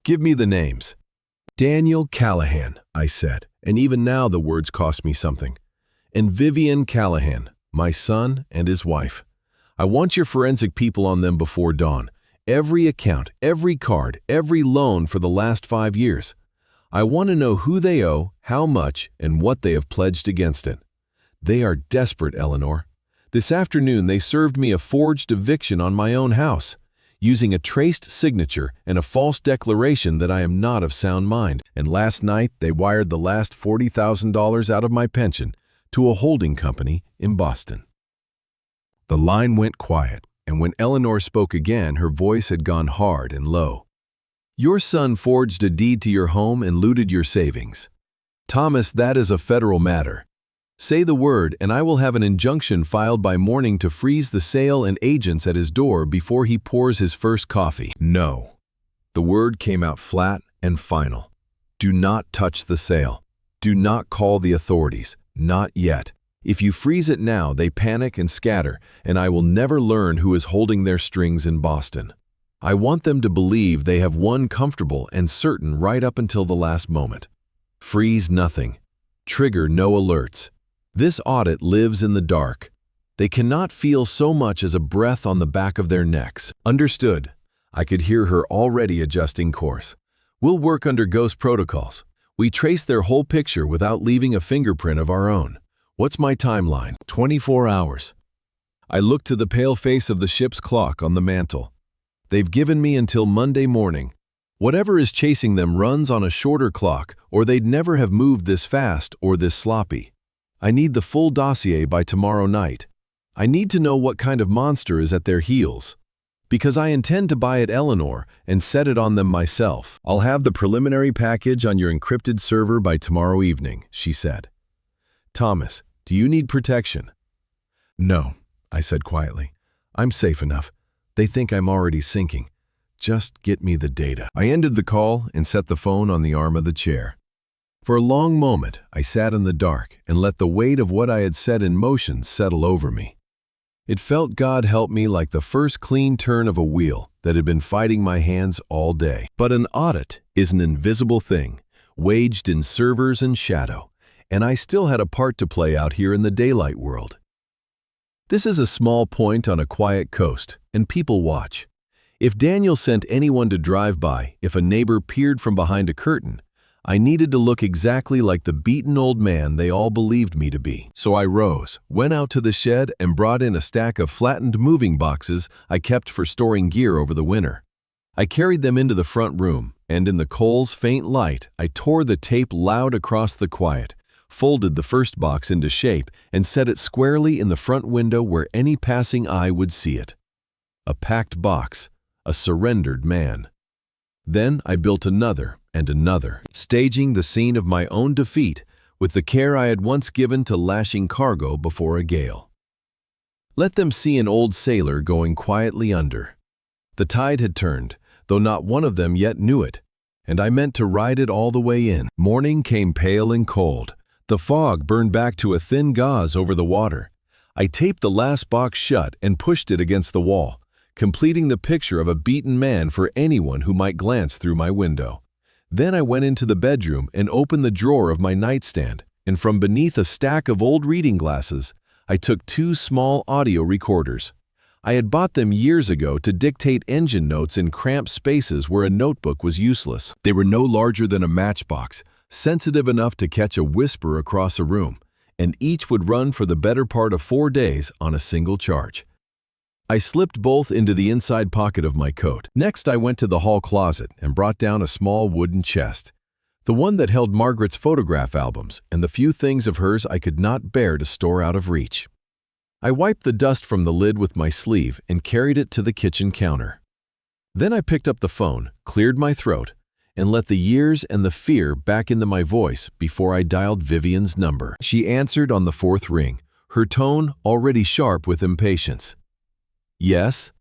"Give me the names." "Daniel Callahan," I said, and even now the words cost me something. "And Vivian Callahan, my son and his wife. I want your forensic people on them before dawn. Every account, every card, every loan for the last 5 years. I want to know who they owe, how much, and what they have pledged against it. They are desperate, Eleanor. This afternoon they served me a forged eviction on my own house, using a traced signature and a false declaration that I am not of sound mind. And last night they wired the last $40,000 out of my pension to a holding company in Boston." The line went quiet, and when Eleanor spoke again, her voice had gone hard and low. "Your son forged a deed to your home and looted your savings. Thomas, that is a federal matter. Say the word, and I will have an injunction filed by morning to freeze the sale and agents at his door before he pours his first coffee." "No." The word came out flat and final. "Do not touch the sale. Do not call the authorities. Not yet. If you freeze it now, they panic and scatter, and I will never learn who is holding their strings in Boston. I want them to believe they have won comfortable and certain right up until the last moment. Freeze nothing. Trigger no alerts. This audit lives in the dark. They cannot feel so much as a breath on the back of their necks. Understood. I could hear her already adjusting course. We'll work under ghost protocols. We trace their whole picture without leaving a fingerprint of our own. What's my timeline? 24 hours. I looked to the pale face of the ship's clock on the mantle. They've given me until Monday morning. Whatever is chasing them runs on a shorter clock, or they'd never have moved this fast or this sloppy. I need the full dossier by tomorrow night. I need to know what kind of monster is at their heels. Because I intend to buy it Eleanor and set it on them myself. I'll have the preliminary package on your encrypted server by tomorrow evening, she said. Thomas, do you need protection? No, I said quietly. I'm safe enough. They think I'm already sinking. Just get me the data. I ended the call and set the phone on the arm of the chair. For a long moment, I sat in the dark and let the weight of what I had set in motion settle over me. It felt, God help me, like the first clean turn of a wheel that had been fighting my hands all day. But an audit is an invisible thing, waged in servers and shadow, and I still had a part to play out here in the daylight world. This is a small point on a quiet coast, and people watch. If Daniel sent anyone to drive by, if a neighbor peered from behind a curtain, I needed to look exactly like the beaten old man they all believed me to be. So I rose, went out to the shed, and brought in a stack of flattened moving boxes I kept for storing gear over the winter. I carried them into the front room, and in the coal's faint light, I tore the tape loud across the quiet, folded the first box into shape, and set it squarely in the front window where any passing eye would see it. A packed box, a surrendered man. Then I built another and another, staging the scene of my own defeat with the care I had once given to lashing cargo before a gale. Let them see an old sailor going quietly under. The tide had turned, though not one of them yet knew it, and I meant to ride it all the way in. Morning came pale and cold. The fog burned back to a thin gauze over the water. I taped the last box shut and pushed it against the wall, completing the picture of a beaten man for anyone who might glance through my window. Then I went into the bedroom and opened the drawer of my nightstand, and from beneath a stack of old reading glasses, I took 2 small audio recorders. I had bought them years ago to dictate engine notes in cramped spaces where a notebook was useless. They were no larger than a matchbox, sensitive enough to catch a whisper across a room, and each would run for the better part of 4 days on a single charge. I slipped both into the inside pocket of my coat. Next, I went to the hall closet and brought down a small wooden chest, the one that held Margaret's photograph albums and the few things of hers I could not bear to store out of reach. I wiped the dust from the lid with my sleeve and carried it to the kitchen counter. Then I picked up the phone, cleared my throat, and let the years and the fear back into my voice before I dialed Vivian's number. She answered on the 4th ring, her tone already sharp with impatience. Yes?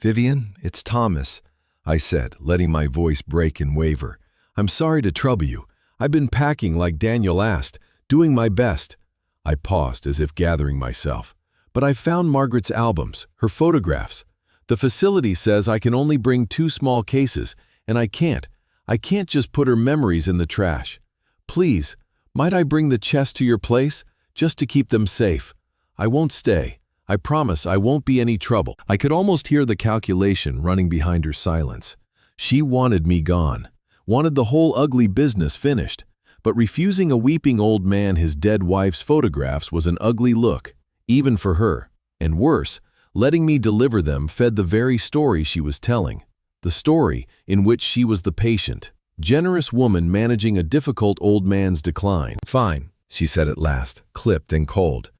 Vivian, it's Thomas, I said, letting my voice break and waver. I'm sorry to trouble you. I've been packing like Daniel asked, doing my best. I paused as if gathering myself. But I found Margaret's albums, her photographs. The facility says I can only bring 2 small cases, and I can't. I can't just put her memories in the trash. Please, might I bring the chest to your place, just to keep them safe? I won't stay. I promise I won't be any trouble. I could almost hear the calculation running behind her silence. She wanted me gone, wanted the whole ugly business finished, but refusing a weeping old man his dead wife's photographs was an ugly look, even for her. And worse, letting me deliver them fed the very story she was telling, the story in which she was the patient, generous woman managing a difficult old man's decline. Fine, she said at last, clipped and cold.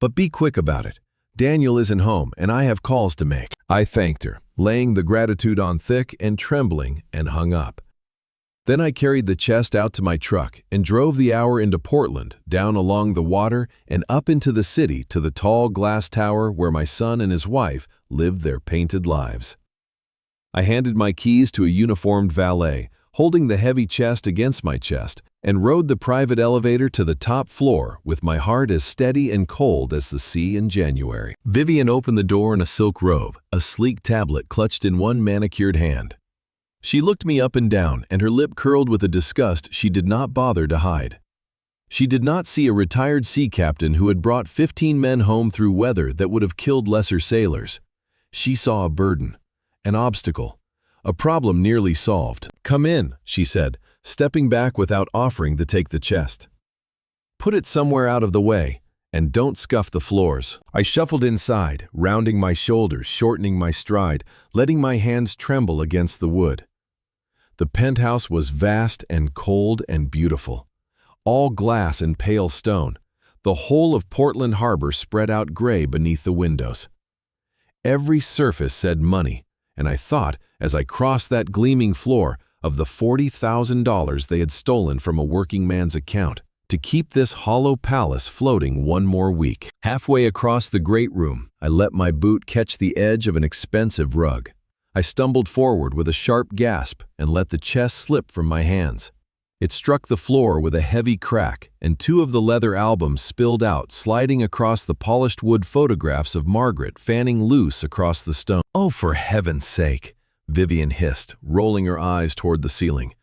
But be quick about it. Daniel isn't home, and I have calls to make. I thanked her, laying the gratitude on thick and trembling, and hung up. Then I carried the chest out to my truck and drove the hour into Portland, down along the water and up into the city to the tall glass tower where my son and his wife lived their painted lives. I handed my keys to a uniformed valet, holding the heavy chest against my chest, and rode the private elevator to the top floor with my heart as steady and cold as the sea in January. Vivian opened the door in a silk robe, a sleek tablet clutched in one manicured hand. She looked me up and down, and her lip curled with a disgust she did not bother to hide. She did not see a retired sea captain who had brought 15 men home through weather that would have killed lesser sailors. She saw a burden, an obstacle, a problem nearly solved. "Come in," she said, stepping back without offering to take the chest. "Put it somewhere out of the way, and don't scuff the floors." I shuffled inside, rounding my shoulders, shortening my stride, letting my hands tremble against the wood. The penthouse was vast and cold and beautiful. All glass and pale stone, the whole of Portland Harbor spread out gray beneath the windows. Every surface said money, and I thought, as I crossed that gleaming floor, of the $40,000 they had stolen from a working man's account to keep this hollow palace floating one more week. Halfway across the great room, I let my boot catch the edge of an expensive rug. I stumbled forward with a sharp gasp and let the chest slip from my hands. It struck the floor with a heavy crack, and two of the leather albums spilled out, sliding across the polished wood photographs of Margaret fanning loose across the stone. "Oh, for heaven's sake," Vivian hissed, rolling her eyes toward the ceiling.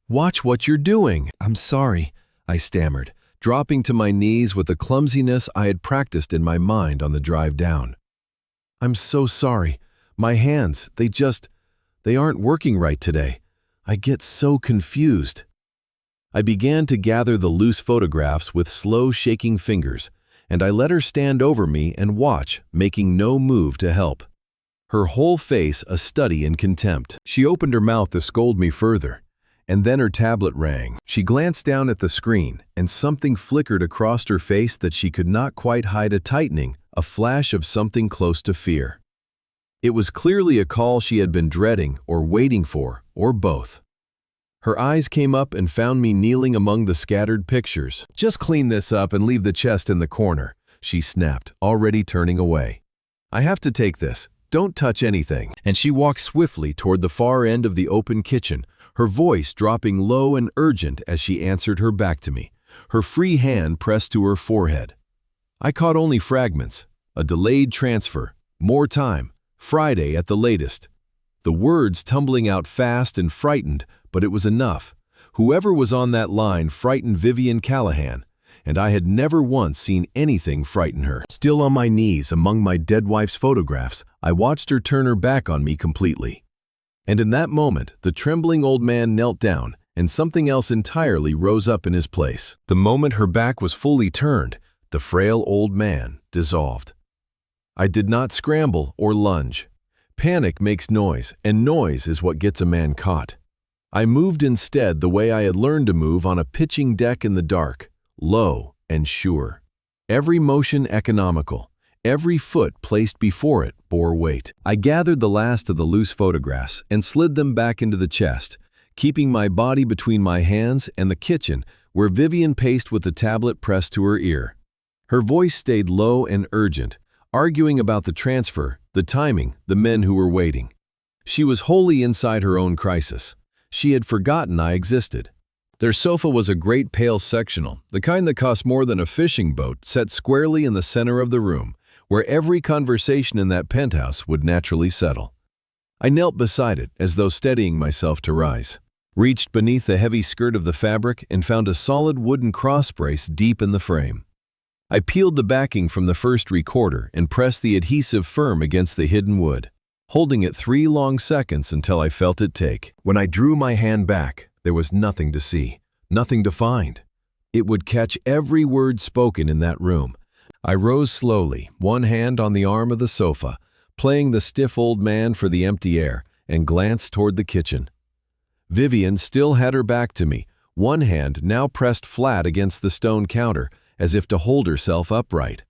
"Watch what you're doing." "I'm sorry," I stammered, dropping to my knees with the clumsiness I had practiced in my mind on the drive down. "I'm so sorry. My hands, they aren't working right today. I get so confused." I began to gather the loose photographs with slow, shaking fingers, and I let her stand over me and watch, making no move to help. Her whole face a study in contempt. She opened her mouth to scold me further, and then her tablet rang. She glanced down at the screen, and something flickered across her face that she could not quite hide, a tightening, a flash of something close to fear. It was clearly a call she had been dreading or waiting for, or both. Her eyes came up and found me kneeling among the scattered pictures. "Just clean this up and leave the chest in the corner," she snapped, already turning away. "I have to take this. Don't touch anything." And she walked swiftly toward the far end of the open kitchen, her voice dropping low and urgent as she answered her back to me, her free hand pressed to her forehead. I caught only fragments: a delayed transfer, more time, Friday at the latest. The words tumbling out fast and frightened, but it was enough. Whoever was on that line frightened Vivian Callahan, and I had never once seen anything frighten her. Still on my knees among my dead wife's photographs, I watched her turn her back on me completely. And in that moment, the trembling old man knelt down, and something else entirely rose up in his place. The moment her back was fully turned, the frail old man dissolved. I did not scramble or lunge. Panic makes noise, and noise is what gets a man caught. I moved instead the way I had learned to move on a pitching deck in the dark, low and sure. Every motion economical, every foot placed before it bore weight. I gathered the last of the loose photographs and slid them back into the chest, keeping my body between my hands and the kitchen where Vivian paced with the tablet pressed to her ear. Her voice stayed low and urgent, arguing about the transfer, the timing, the men who were waiting. She was wholly inside her own crisis. She had forgotten I existed. Their sofa was a great pale sectional, the kind that cost more than a fishing boat, set squarely in the center of the room, where every conversation in that penthouse would naturally settle. I knelt beside it, as though steadying myself to rise, reached beneath the heavy skirt of the fabric and found a solid wooden cross brace deep in the frame. I peeled the backing from the first recorder and pressed the adhesive firm against the hidden wood, holding it 3 long seconds until I felt it take. When I drew my hand back, there was nothing to see, nothing to find. It would catch every word spoken in that room. I rose slowly, one hand on the arm of the sofa, playing the stiff old man for the empty air, and glanced toward the kitchen. Vivian still had her back to me, one hand now pressed flat against the stone counter, as if to hold herself upright.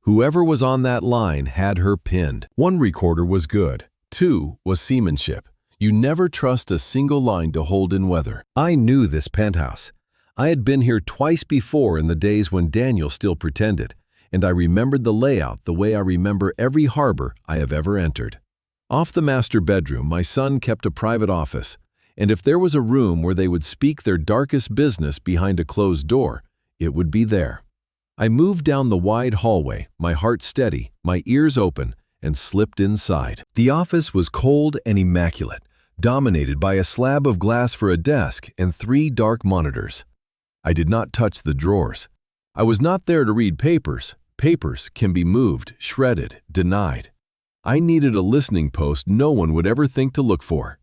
Whoever was on that line had her pinned. 1 recorder was good. 2 was seamanship. You never trust a single line to hold in weather. I knew this penthouse. I had been here twice before in the days when Daniel still pretended, and I remembered the layout the way I remember every harbor I have ever entered. Off the master bedroom, my son kept a private office, and if there was a room where they would speak their darkest business behind a closed door, it would be there. I moved down the wide hallway, my heart steady, my ears open, and slipped inside. The office was cold and immaculate, dominated by a slab of glass for a desk and 3 dark monitors. I did not touch the drawers. I was not there to read papers. Papers can be moved, shredded, denied. I needed a listening post no one would ever think to look for.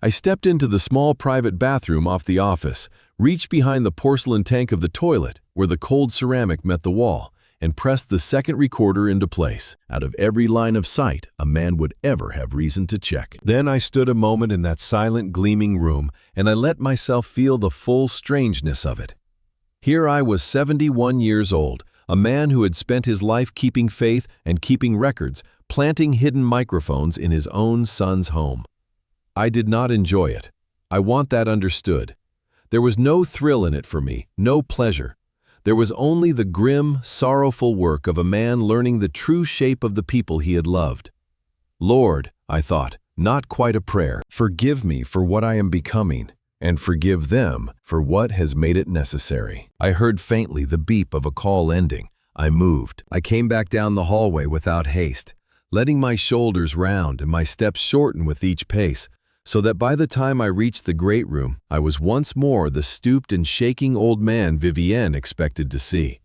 I stepped into the small private bathroom off the office, reached behind the porcelain tank of the toilet where the cold ceramic met the wall, and pressed the second recorder into place. Out of every line of sight a man would ever have reason to check. Then I stood a moment in that silent, gleaming room, and I let myself feel the full strangeness of it. Here I was 71 years old, a man who had spent his life keeping faith and keeping records, planting hidden microphones in his own son's home. I did not enjoy it. I want that understood. There was no thrill in it for me, no pleasure. There was only the grim, sorrowful work of a man learning the true shape of the people he had loved. Lord, I thought, not quite a prayer, forgive me for what I am becoming, and forgive them for what has made it necessary. I heard faintly the beep of a call ending. I moved. I came back down the hallway without haste, letting my shoulders round and my steps shorten with each pace, so that by the time I reached the great room, I was once more the stooped and shaking old man Vivienne expected to see.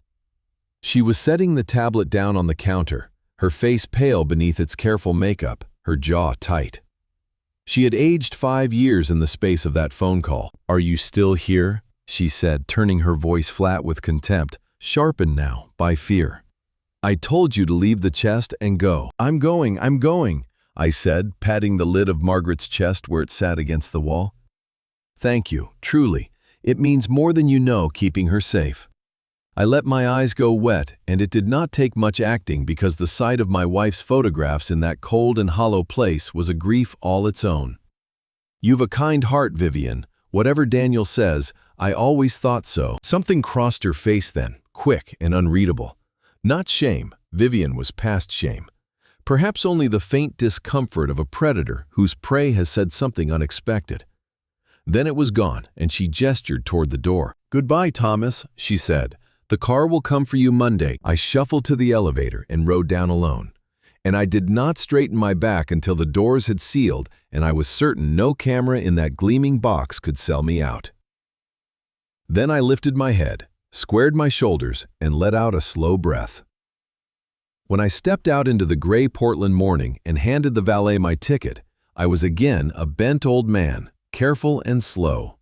She was setting the tablet down on the counter, her face pale beneath its careful makeup, her jaw tight. She had aged 5 years in the space of that phone call. "Are you still here?" she said, turning her voice flat with contempt, sharpened now by fear. "I told you to leave the chest and go." I'm going," I said, patting the lid of Margaret's chest where it sat against the wall. "Thank you, truly. It means more than you know keeping her safe." I let my eyes go wet, and it did not take much acting because the sight of my wife's photographs in that cold and hollow place was a grief all its own. "You've a kind heart, Vivian. Whatever Daniel says, I always thought so." Something crossed her face then, quick and unreadable. Not shame. Vivian was past shame. Perhaps only the faint discomfort of a predator whose prey has said something unexpected. Then it was gone, and she gestured toward the door. "Goodbye, Thomas," she said. "The car will come for you Monday." I shuffled to the elevator and rode down alone. And I did not straighten my back until the doors had sealed and I was certain no camera in that gleaming box could sell me out. Then I lifted my head, squared my shoulders, and let out a slow breath. When I stepped out into the gray Portland morning and handed the valet my ticket, I was again a bent old man, careful and slow,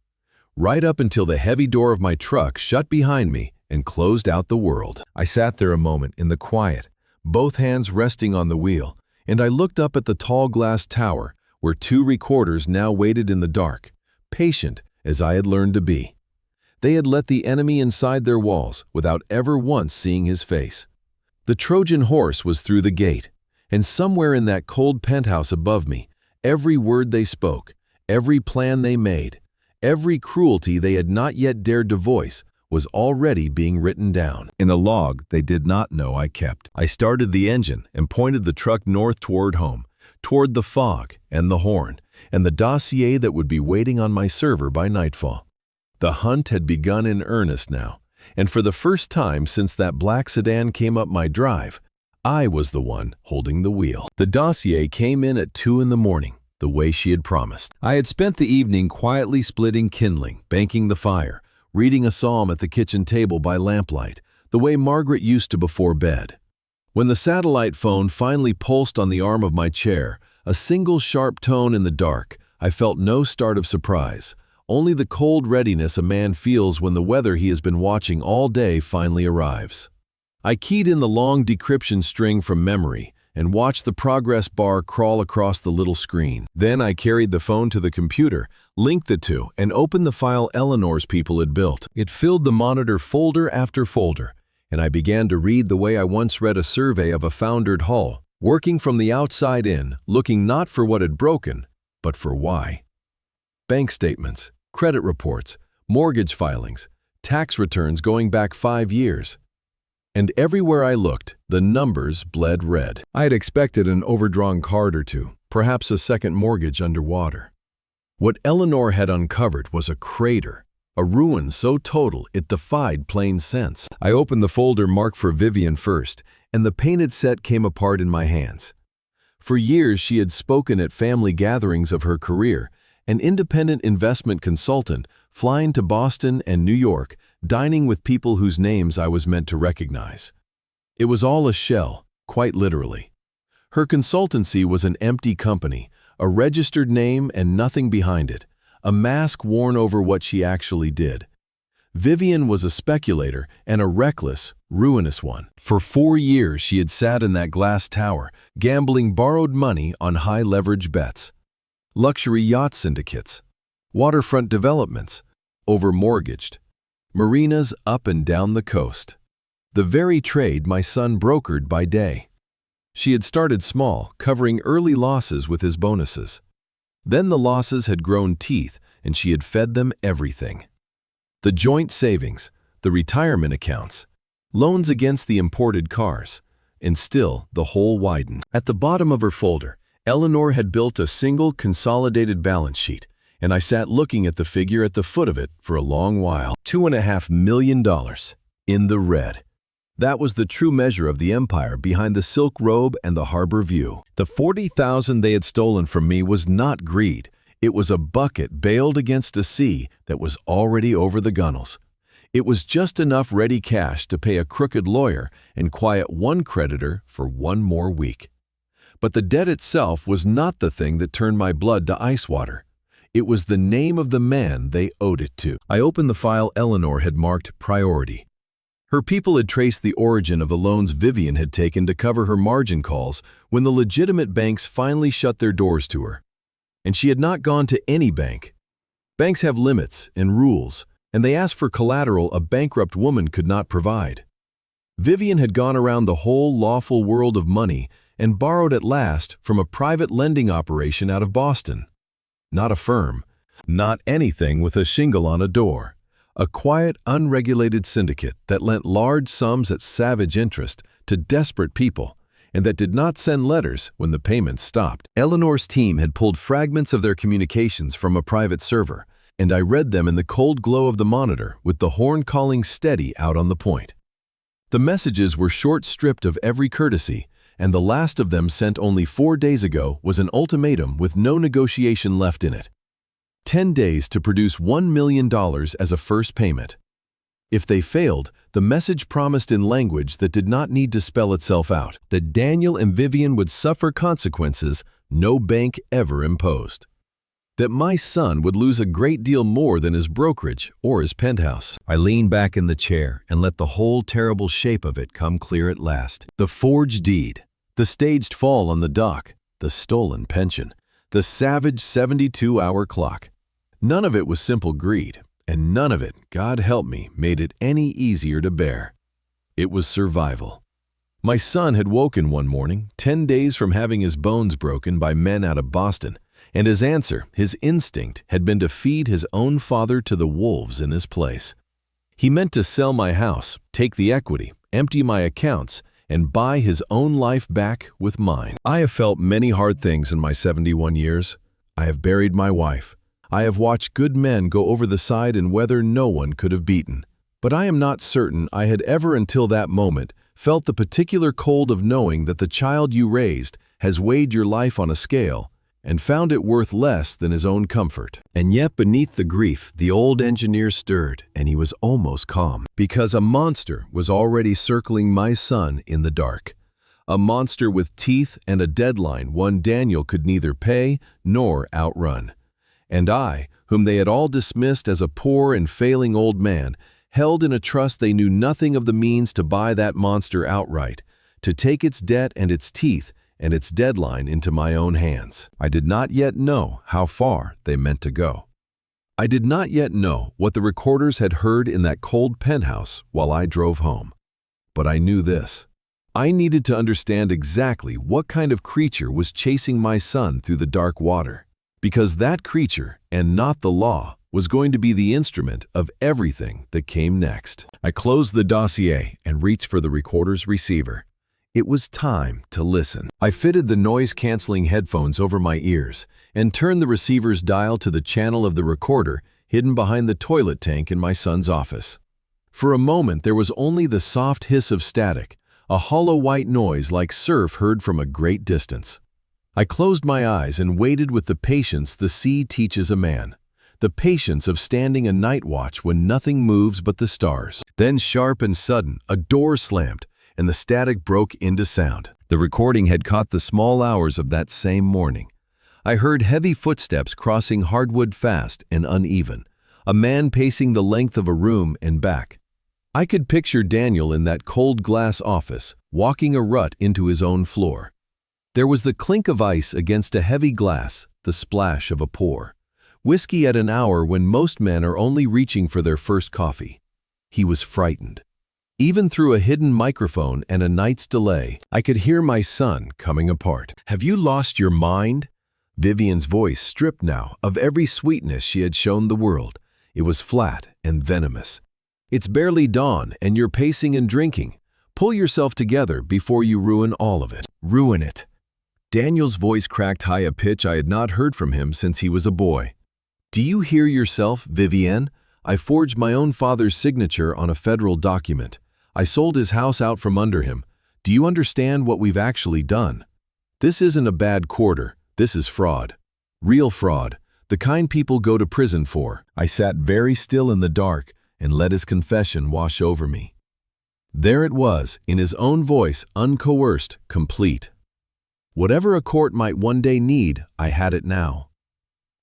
right up until the heavy door of my truck shut behind me and closed out the world. I sat there a moment in the quiet, both hands resting on the wheel, and I looked up at the tall glass tower where 2 recorders now waited in the dark, patient as I had learned to be. They had let the enemy inside their walls without ever once seeing his face. The Trojan horse was through the gate, and somewhere in that cold penthouse above me, every word they spoke, every plan they made, every cruelty they had not yet dared to voice was already being written down in a log they did not know I kept. I started the engine and pointed the truck north toward home, toward the fog and the horn, and the dossier that would be waiting on my server by nightfall. The hunt had begun in earnest now. And for the first time since that black sedan came up my drive, I was the one holding the wheel. The dossier came in at 2 in the morning, the way she had promised. I had spent the evening quietly splitting kindling, banking the fire, reading a psalm at the kitchen table by lamplight, the way Margaret used to before bed. When the satellite phone finally pulsed on the arm of my chair, a single sharp tone in the dark, I felt no start of surprise. Only the cold readiness a man feels when the weather he has been watching all day finally arrives. I keyed in the long decryption string from memory and watched the progress bar crawl across the little screen. Then I carried the phone to the computer, linked the two, and opened the file Eleanor's people had built. It filled the monitor folder after folder, and I began to read the way I once read a survey of a foundered hull, working from the outside in, looking not for what had broken, but for why. Bank statements, credit reports, mortgage filings, tax returns going back 5 years. And everywhere I looked, the numbers bled red. I had expected an overdrawn card or two, perhaps a second mortgage underwater. What Eleanor had uncovered was a crater, a ruin so total it defied plain sense. I opened the folder marked for Vivian first, and the painted set came apart in my hands. For years she had spoken at family gatherings of her career, an independent investment consultant, flying to Boston and New York, dining with people whose names I was meant to recognize. It was all a shell, quite literally. Her consultancy was an empty company, a registered name and nothing behind it, a mask worn over what she actually did. Vivian was a speculator, and a reckless, ruinous one. For 4 years she had sat in that glass tower, gambling borrowed money on high-leverage bets. Luxury yacht syndicates, waterfront developments, over-mortgaged, marinas up and down the coast. The very trade my son brokered by day. She had started small, covering early losses with his bonuses. Then the losses had grown teeth, and she had fed them everything. The joint savings, the retirement accounts, loans against the imported cars, and still the hole widened. At the bottom of her folder, Eleanor had built a single consolidated balance sheet, and I sat looking at the figure at the foot of it for a long while. $2.5 million in the red. That was the true measure of the empire behind the silk robe and the harbor view. The $40,000 they had stolen from me was not greed. It was a bucket bailed against a sea that was already over the gunnels. It was just enough ready cash to pay a crooked lawyer and quiet one creditor for 1 more week. But the debt itself was not the thing that turned my blood to ice water. It was the name of the man they owed it to. I opened the file Eleanor had marked priority. Her people had traced the origin of the loans Vivian had taken to cover her margin calls when the legitimate banks finally shut their doors to her. And she had not gone to any bank. Banks have limits and rules, and they ask for collateral a bankrupt woman could not provide. Vivian had gone around the whole lawful world of money and borrowed at last from a private lending operation out of Boston. Not a firm, not anything with a shingle on a door. A quiet, unregulated syndicate that lent large sums at savage interest to desperate people, and that did not send letters when the payments stopped. Eleanor's team had pulled fragments of their communications from a private server, and I read them in the cold glow of the monitor with the horn calling steady out on the point. The messages were short-stripped of every courtesy, and the last of them sent only 4 days ago was an ultimatum with no negotiation left in it. 10 days to produce $1 million as a first payment. If they failed, the message promised in language that did not need to spell itself out, that Daniel and Vivian would suffer consequences no bank ever imposed. That my son would lose a great deal more than his brokerage or his penthouse. I leaned back in the chair and let the whole terrible shape of it come clear at last. The forged deed, the staged fall on the dock, the stolen pension, the savage 72-hour clock. None of it was simple greed. And none of it, God help me, made it any easier to bear. It was survival. My son had woken one morning, 10 days from having his bones broken by men out of Boston, and his answer, his instinct, had been to feed his own father to the wolves in his place. He meant to sell my house, take the equity, empty my accounts, and buy his own life back with mine. I have felt many hard things in my 71 years. I have buried my wife. I have watched good men go over the side in weather no one could have beaten. But I am not certain I had ever until that moment felt the particular cold of knowing that the child you raised has weighed your life on a scale and found it worth less than his own comfort. And yet beneath the grief, the old engineer stirred, and he was almost calm, because a monster was already circling my son in the dark. A monster with teeth and a deadline one Daniel could neither pay nor outrun. And I, whom they had all dismissed as a poor and failing old man, held in a trust they knew nothing of the means to buy that monster outright, to take its debt and its teeth and its deadline into my own hands. I did not yet know how far they meant to go. I did not yet know what the recorders had heard in that cold penthouse while I drove home. But I knew this. I needed to understand exactly what kind of creature was chasing my son through the dark water. Because that creature, and not the law, was going to be the instrument of everything that came next. I closed the dossier and reached for the recorder's receiver. It was time to listen. I fitted the noise-canceling headphones over my ears and turned the receiver's dial to the channel of the recorder hidden behind the toilet tank in my son's office. For a moment there was only the soft hiss of static, a hollow white noise like surf heard from a great distance. I closed my eyes and waited with the patience the sea teaches a man. The patience of standing a night watch when nothing moves but the stars. Then, sharp and sudden, a door slammed, and the static broke into sound. The recording had caught the small hours of that same morning. I heard heavy footsteps crossing hardwood fast and uneven, a man pacing the length of a room and back. I could picture Daniel in that cold glass office, walking a rut into his own floor. There was the clink of ice against a heavy glass, the splash of a pour. Whiskey at an hour when most men are only reaching for their first coffee. He was frightened. Even through a hidden microphone and a night's delay, I could hear my son coming apart. "Have you lost your mind?" Vivian's voice, stripped now of every sweetness she had shown the world. It was flat and venomous. "It's barely dawn and you're pacing and drinking. Pull yourself together before you ruin all of it." Ruin it. Daniel's voice cracked high a pitch I had not heard from him since he was a boy. "Do you hear yourself, Vivienne? I forged my own father's signature on a federal document. I sold his house out from under him. Do you understand what we've actually done? This isn't a bad quarter. This is fraud. Real fraud. The kind people go to prison for." I sat very still in the dark and let his confession wash over me. There it was, in his own voice, uncoerced, complete. Whatever a court might one day need, I had it now.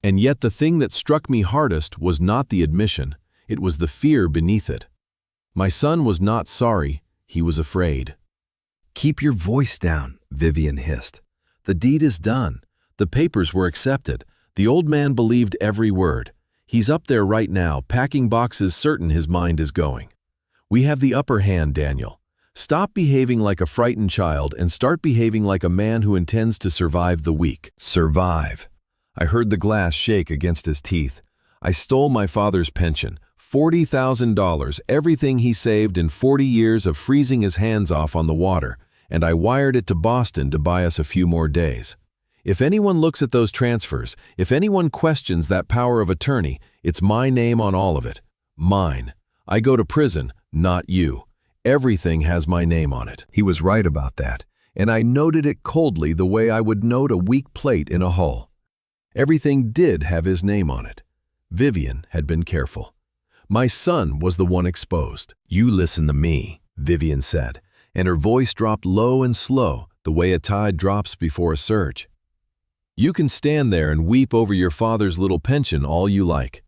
And yet the thing that struck me hardest was not the admission, it was the fear beneath it. My son was not sorry, he was afraid. "Keep your voice down," Vivian hissed. "The deed is done. The papers were accepted. The old man believed every word. He's up there right now, packing boxes, certain his mind is going. We have the upper hand, Daniel. Stop behaving like a frightened child and start behaving like a man who intends to survive the week." Survive. I heard the glass shake against his teeth. I stole my father's pension, $40,000, everything he saved in 40 years of freezing his hands off on the water, and I wired it to Boston to buy us a few more days. If anyone looks at those transfers, if anyone questions that power of attorney, it's my name on all of it. Mine. I go to prison, not you. Everything has my name on it. He was right about that, and I noted it coldly the way I would note a weak plate in a hull. Everything did have his name on it. Vivian had been careful. My son was the one exposed. "You listen to me," Vivian said, and her voice dropped low and slow, the way a tide drops before a surge. "You can stand there and weep over your father's little pension all you like.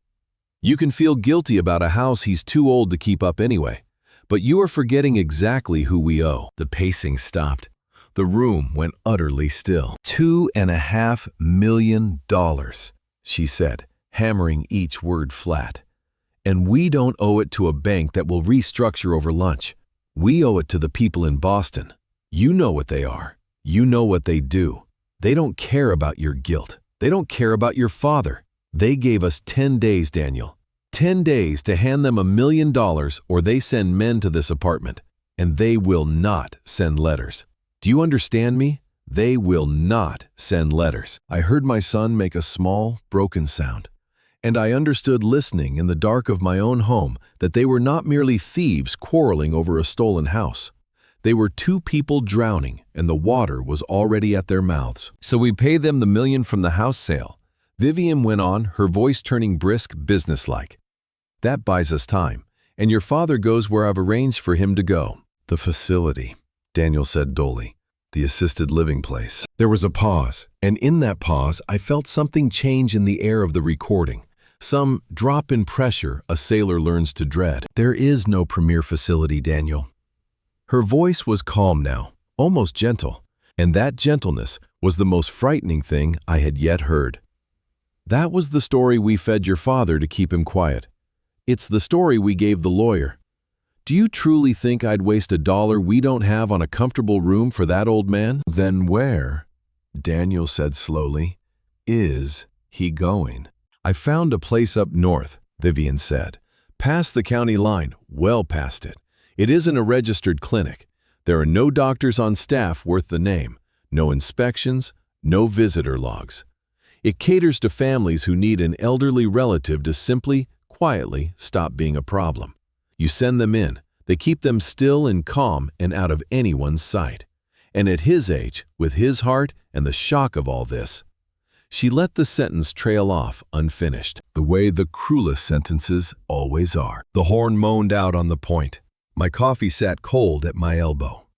You can feel guilty about a house he's too old to keep up anyway, but you are forgetting exactly who we owe." The pacing stopped. The room went utterly still. $2.5 million, she said, hammering each word flat. "And we don't owe it to a bank that will restructure over lunch. We owe it to the people in Boston. You know what they are. You know what they do. They don't care about your guilt. They don't care about your father. They gave us 10 days, Daniel. 10 days to hand them $1 million or they send men to this apartment. And they will not send letters. Do you understand me? They will not send letters." I heard my son make a small, broken sound. And I understood, listening in the dark of my own home, that they were not merely thieves quarreling over a stolen house. They were two people drowning, and the water was already at their mouths. "So we pay them the $1 million from the house sale," Vivian went on, her voice turning brisk, businesslike. "That buys us time, and your father goes where I've arranged for him to go." "The facility," Daniel said dully. "The assisted living place." There was a pause, and in that pause I felt something change in the air of the recording. Some drop in pressure a sailor learns to dread. "There is no premier facility, Daniel." Her voice was calm now, almost gentle, and that gentleness was the most frightening thing I had yet heard. "That was the story we fed your father to keep him quiet. It's the story we gave the lawyer. Do you truly think I'd waste $1 we don't have on a comfortable room for that old man?" "Then where," Daniel said slowly, "is he going?" "I found a place up north," Vivian said. "Past the county line, well past it. It isn't a registered clinic. There are no doctors on staff worth the name, no inspections, no visitor logs. It caters to families who need an elderly relative to simply, quietly stop being a problem. You send them in, they keep them still and calm and out of anyone's sight. And at his age, with his heart and the shock of all this..." She let the sentence trail off unfinished. The way the cruelest sentences always are. The horn moaned out on the point. My coffee sat cold at my elbow.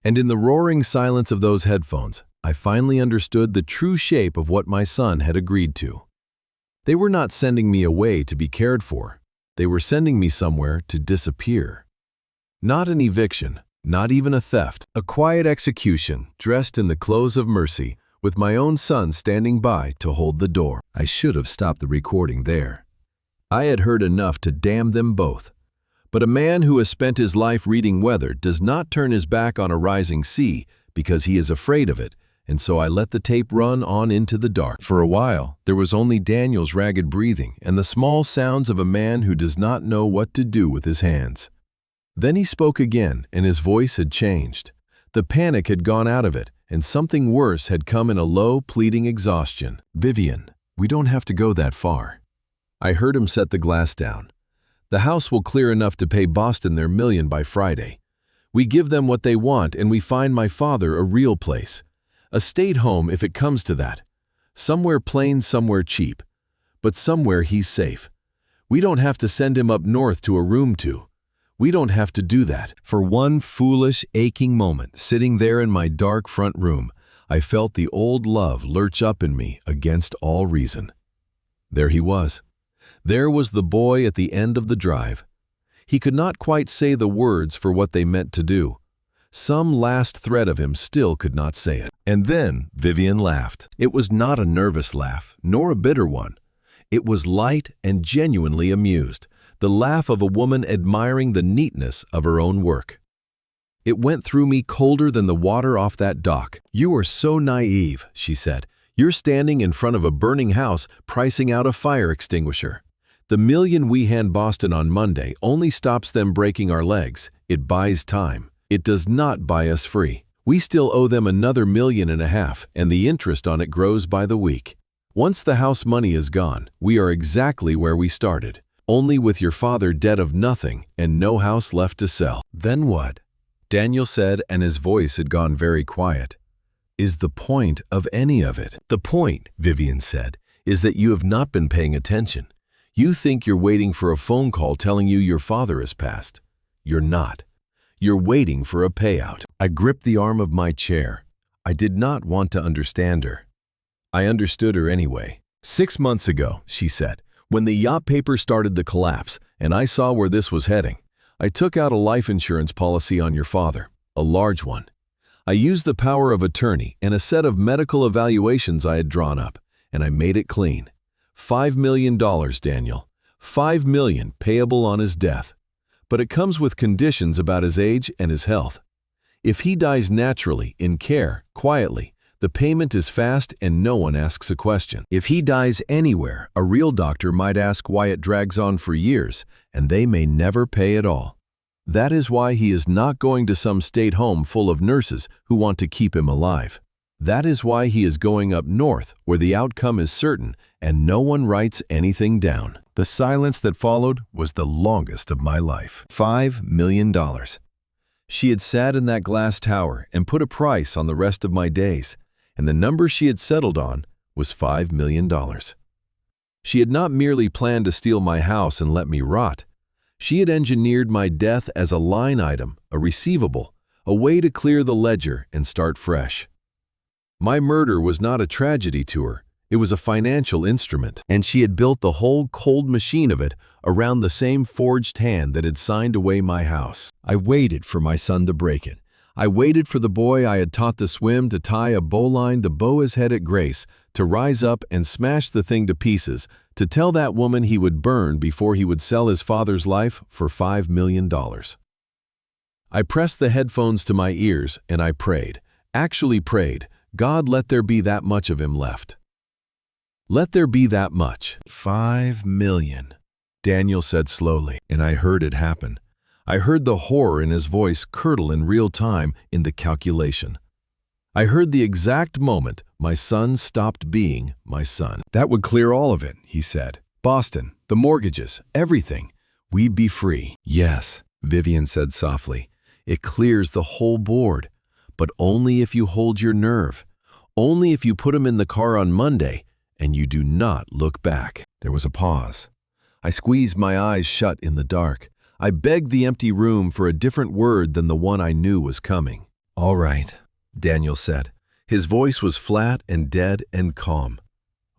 And in the roaring silence of those headphones, I finally understood the true shape of what my son had agreed to. They were not sending me away to be cared for. They were sending me somewhere to disappear. Not an eviction, not even a theft. A quiet execution, dressed in the clothes of mercy, with my own son standing by to hold the door. I should have stopped the recording there. I had heard enough to damn them both. But a man who has spent his life reading weather does not turn his back on a rising sea because he is afraid of it, and so I let the tape run on into the dark. For a while, there was only Daniel's ragged breathing and the small sounds of a man who does not know what to do with his hands. Then he spoke again, and his voice had changed. The panic had gone out of it, and something worse had come in a low, pleading exhaustion. "Vivian, we don't have to go that far." I heard him set the glass down. "The house will clear enough to pay Boston their $1 million by Friday. We give them what they want, and we find my father a real place. A state home if it comes to that. Somewhere plain, somewhere cheap. But somewhere he's safe. We don't have to send him up north to a room to. We don't have to do that." For one foolish, aching moment, sitting there in my dark front room, I felt the old love lurch up in me against all reason. There he was. There was the boy at the end of the drive. He could not quite say the words for what they meant to do. Some last thread of him still could not say it. And then Vivian laughed. It was not a nervous laugh, nor a bitter one. It was light and genuinely amused, the laugh of a woman admiring the neatness of her own work. It went through me colder than the water off that dock. "You are so naive," she said. "You're standing in front of a burning house pricing out a fire extinguisher. The $1 million we hand Boston on Monday only stops them breaking our legs. It buys time. It does not buy us free. We still owe them another $1.5 million, and the interest on it grows by the week. Once the house money is gone, we are exactly where we started, only with your father dead of nothing and no house left to sell." "Then what?" Daniel said, and his voice had gone very quiet. "Is the point of any of it?" "The point," Vivian said, "is that you have not been paying attention. You think you're waiting for a phone call telling you your father has passed. You're not. You're waiting for a payout." I gripped the arm of my chair. I did not want to understand her. I understood her anyway. "6 months ago," she said, "when the yacht paper started the collapse, and I saw where this was heading, I took out a life insurance policy on your father, a large one. I used the power of attorney and a set of medical evaluations I had drawn up, and I made it clean. $5 million, Daniel. $5 million payable on his death. But it comes with conditions about his age and his health. If he dies naturally, in care, quietly, the payment is fast and no one asks a question. If he dies anywhere, a real doctor might ask why it drags on for years, and they may never pay at all. That is why he is not going to some state home full of nurses who want to keep him alive. That is why he is going up north, where the outcome is certain and no one writes anything down." The silence that followed was the longest of my life. $5 million. She had sat in that glass tower and put a price on the rest of my days, and the number she had settled on was $5 million. She had not merely planned to steal my house and let me rot. She had engineered my death as a line item, a receivable, a way to clear the ledger and start fresh. My murder was not a tragedy to her. It was a financial instrument, and she had built the whole cold machine of it around the same forged hand that had signed away my house. I waited for my son to break it. I waited for the boy I had taught to swim to tie a bowline to bow his head at grace, to rise up and smash the thing to pieces, to tell that woman he would burn before he would sell his father's life for $5 million. I pressed the headphones to my ears and I prayed, actually prayed, "God, let there be that much of him left. Let there be that much." $5 million, Daniel said slowly, and I heard it happen. I heard the horror in his voice curdle in real time in the calculation. I heard the exact moment my son stopped being my son. "That would clear all of it," he said. "Boston, the mortgages, everything. We'd be free." "Yes," Vivian said softly. "It clears the whole board. But only if you hold your nerve. Only if you put him in the car on Monday and you do not look back. There was a pause. I squeezed my eyes shut in the dark. I begged the empty room for a different word than the one I knew was coming. "All right," Daniel said. His voice was flat and dead and calm.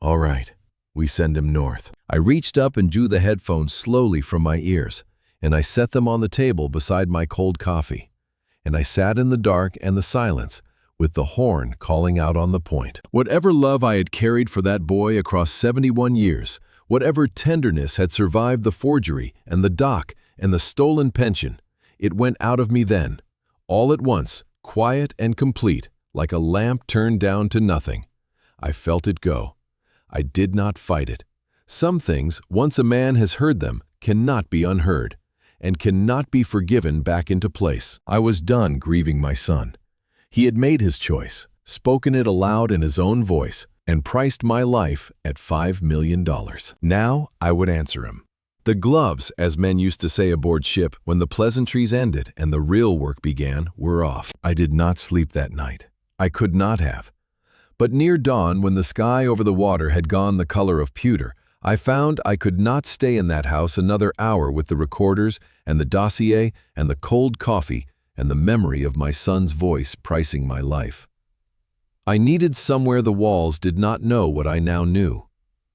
"All right, we send him north." I reached up and drew the headphones slowly from my ears, and I set them on the table beside my cold coffee. And I sat in the dark and the silence, with the horn calling out on the point. Whatever love I had carried for that boy across 71 years, whatever tenderness had survived the forgery and the dock and the stolen pension, it went out of me then, all at once, quiet and complete, like a lamp turned down to nothing. I felt it go. I did not fight it. Some things, once a man has heard them, cannot be unheard, and cannot be forgiven back into place. I was done grieving my son. He had made his choice, spoken it aloud in his own voice, and priced my life at $5 million. Now I would answer him. The gloves, as men used to say aboard ship when the pleasantries ended and the real work began, were off. I did not sleep that night. I could not have. But near dawn, when the sky over the water had gone the color of pewter, I found I could not stay in that house another hour with the recorders and the dossier and the cold coffee and the memory of my son's voice pricing my life. I needed somewhere the walls did not know what I now knew.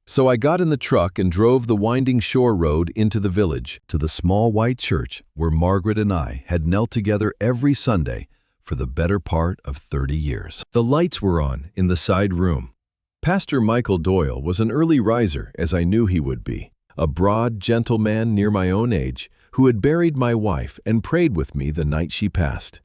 So I got in the truck and drove the winding shore road into the village, to the small white church where Margaret and I had knelt together every Sunday for the better part of 30 years. The lights were on in the side room. Pastor Michael Doyle was an early riser, as I knew he would be, a broad, gentle man near my own age who had buried my wife and prayed with me the night she passed.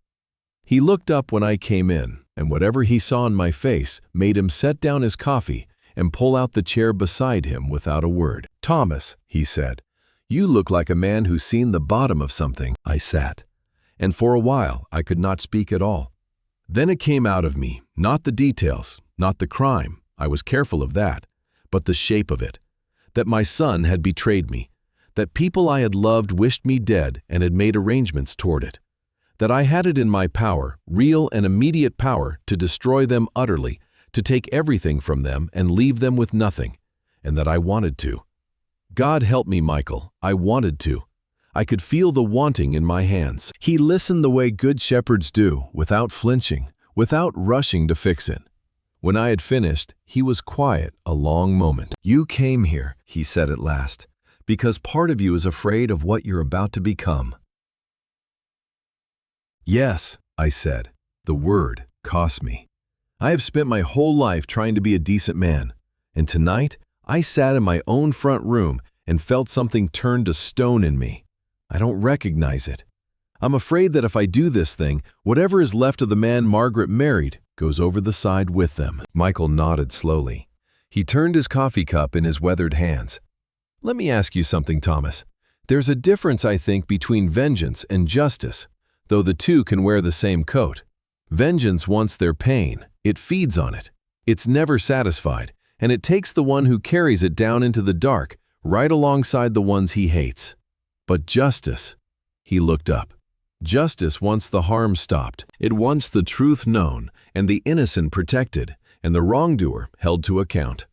He looked up when I came in, and whatever he saw in my face made him set down his coffee and pull out the chair beside him without a word. "Thomas," he said, "you look like a man who's seen the bottom of something." I sat, and for a while I could not speak at all. Then it came out of me, not the details, not the crime, I was careful of that, but the shape of it, that my son had betrayed me, that people I had loved wished me dead and had made arrangements toward it, that I had it in my power, real and immediate power, to destroy them utterly, to take everything from them and leave them with nothing, and that I wanted to. God help me, Michael, I wanted to. I could feel the wanting in my hands. He listened the way good shepherds do, without flinching, without rushing to fix it. When I had finished, he was quiet a long moment. "You came here," he said at last, "because part of you is afraid of what you're about to become." "Yes," I said. The word cost me. I have spent my whole life trying to be a decent man, and tonight I sat in my own front room and felt something turn to stone in me. I don't recognize it. I'm afraid that if I do this thing, whatever is left of the man Margaret married goes over the side with them. Michael nodded slowly. He turned his coffee cup in his weathered hands. "Let me ask you something, Thomas. There's a difference, I think, between vengeance and justice, though the two can wear the same coat. Vengeance wants their pain. It feeds on it. It's never satisfied, and it takes the one who carries it down into the dark, right alongside the ones he hates. But justice," he looked up, "justice wants the harm stopped. It wants the truth known and the innocent protected and the wrongdoer held to account.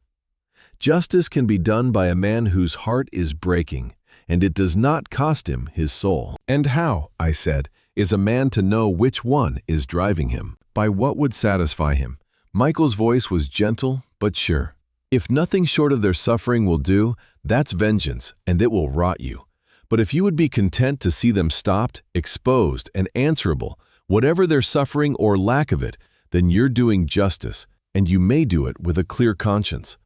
Justice can be done by a man whose heart is breaking, and it does not cost him his soul." "And how," I said, "is a man to know which one is driving him? By what would satisfy him?" Michael's voice was gentle but sure. "If nothing short of their suffering will do, that's vengeance, and it will rot you. But if you would be content to see them stopped, exposed, and answerable, whatever their suffering or lack of it, then you're doing justice, and you may do it with a clear conscience.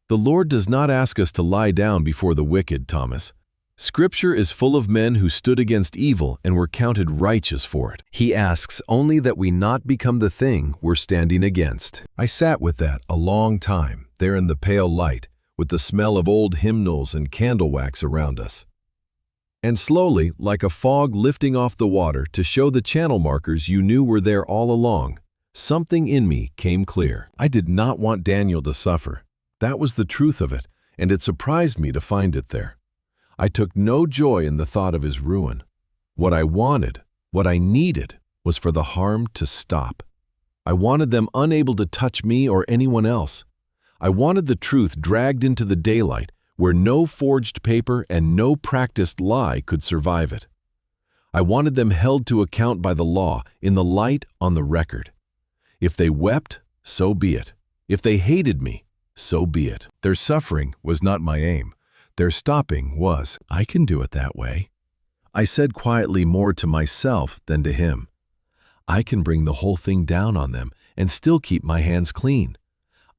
The Lord does not ask us to lie down before the wicked, Thomas. Scripture is full of men who stood against evil and were counted righteous for it. He asks only that we not become the thing we're standing against." I sat with that a long time, there in the pale light, with the smell of old hymnals and candle wax around us. And slowly, like a fog lifting off the water to show the channel markers you knew were there all along, something in me came clear. I did not want Daniel to suffer. That was the truth of it, and it surprised me to find it there. I took no joy in the thought of his ruin. What I wanted, what I needed, was for the harm to stop. I wanted them unable to touch me or anyone else. I wanted the truth dragged into the daylight, where no forged paper and no practiced lie could survive it. I wanted them held to account by the law, in the light on the record. If they wept, so be it. If they hated me, so be it. Their suffering was not my aim. Their stopping was. I can do it that way. I said quietly, more to myself than to him. I can bring the whole thing down on them and still keep my hands clean.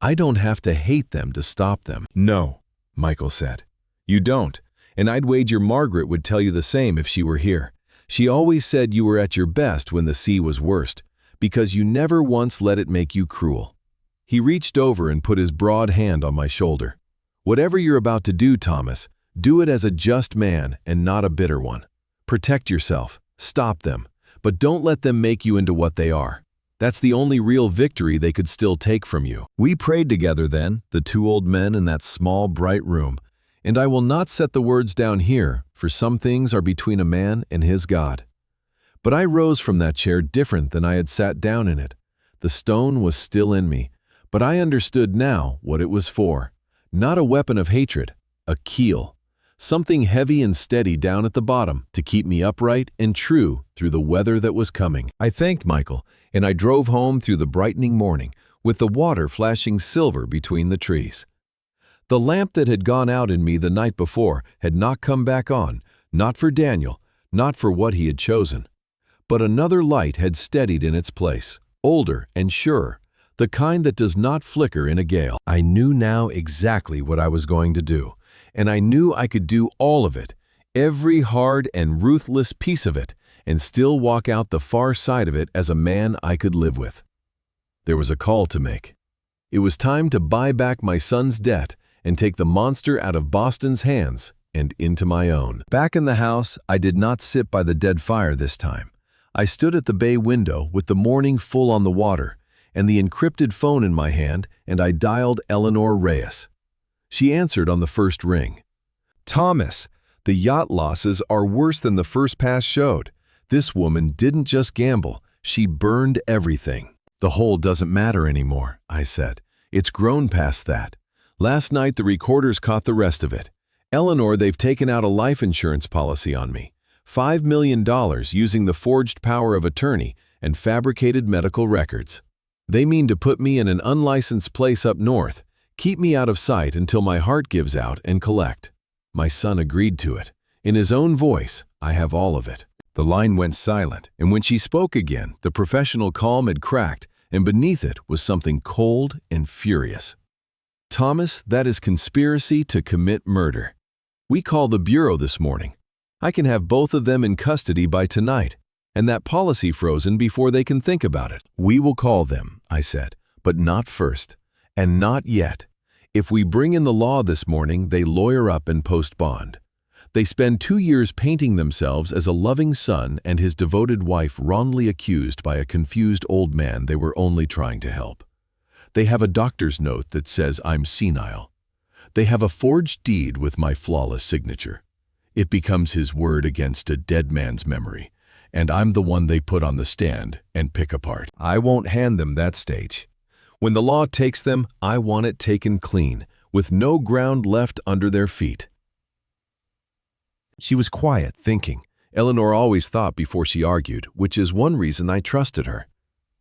I don't have to hate them to stop them. No, Michael said. You don't, and I'd wager Margaret would tell you the same if she were here. She always said you were at your best when the sea was worst, because you never once let it make you cruel. He reached over and put his broad hand on my shoulder. Whatever you're about to do, Thomas, do it as a just man and not a bitter one. Protect yourself, stop them, but don't let them make you into what they are. That's the only real victory they could still take from you. We prayed together then, the two old men in that small, bright room, and I will not set the words down here, for some things are between a man and his God. But I rose from that chair different than I had sat down in it. The stone was still in me, but I understood now what it was for. Not a weapon of hatred, a keel. Something heavy and steady down at the bottom to keep me upright and true through the weather that was coming. I thanked Michael, and I drove home through the brightening morning, with the water flashing silver between the trees. The lamp that had gone out in me the night before had not come back on, not for Daniel, not for what he had chosen. But another light had steadied in its place, older and surer, the kind that does not flicker in a gale. I knew now exactly what I was going to do, and I knew I could do all of it, every hard and ruthless piece of it, and still walk out the far side of it as a man I could live with. There was a call to make. It was time to buy back my son's debt and take the monster out of Boston's hands and into my own. Back in the house, I did not sit by the dead fire this time. I stood at the bay window with the morning full on the water and the encrypted phone in my hand, and I dialed Eleanor Reyes. She answered on the first ring. Thomas, the yacht losses are worse than the first pass showed. This woman didn't just gamble, she burned everything. The whole doesn't matter anymore, I said. It's grown past that. Last night the recorders caught the rest of it. Eleanor, they've taken out a life insurance policy on me. $5 million using the forged power of attorney and fabricated medical records. They mean to put me in an unlicensed place up north, keep me out of sight until my heart gives out and collect. My son agreed to it. In his own voice, I have all of it. The line went silent, and when she spoke again, the professional calm had cracked, and beneath it was something cold and furious. Thomas, that is conspiracy to commit murder. We call the bureau this morning. I can have both of them in custody by tonight, and that policy frozen before they can think about it. We will call them, I said, but not first, and not yet. If we bring in the law this morning, they lawyer up and post bond. They spend 2 years painting themselves as a loving son and his devoted wife wrongly accused by a confused old man they were only trying to help. They have a doctor's note that says I'm senile. They have a forged deed with my flawless signature. It becomes his word against a dead man's memory, and I'm the one they put on the stand and pick apart. I won't hand them that stage. When the law takes them, I want it taken clean, with no ground left under their feet. She was quiet, thinking. Eleanor always thought before she argued, which is one reason I trusted her.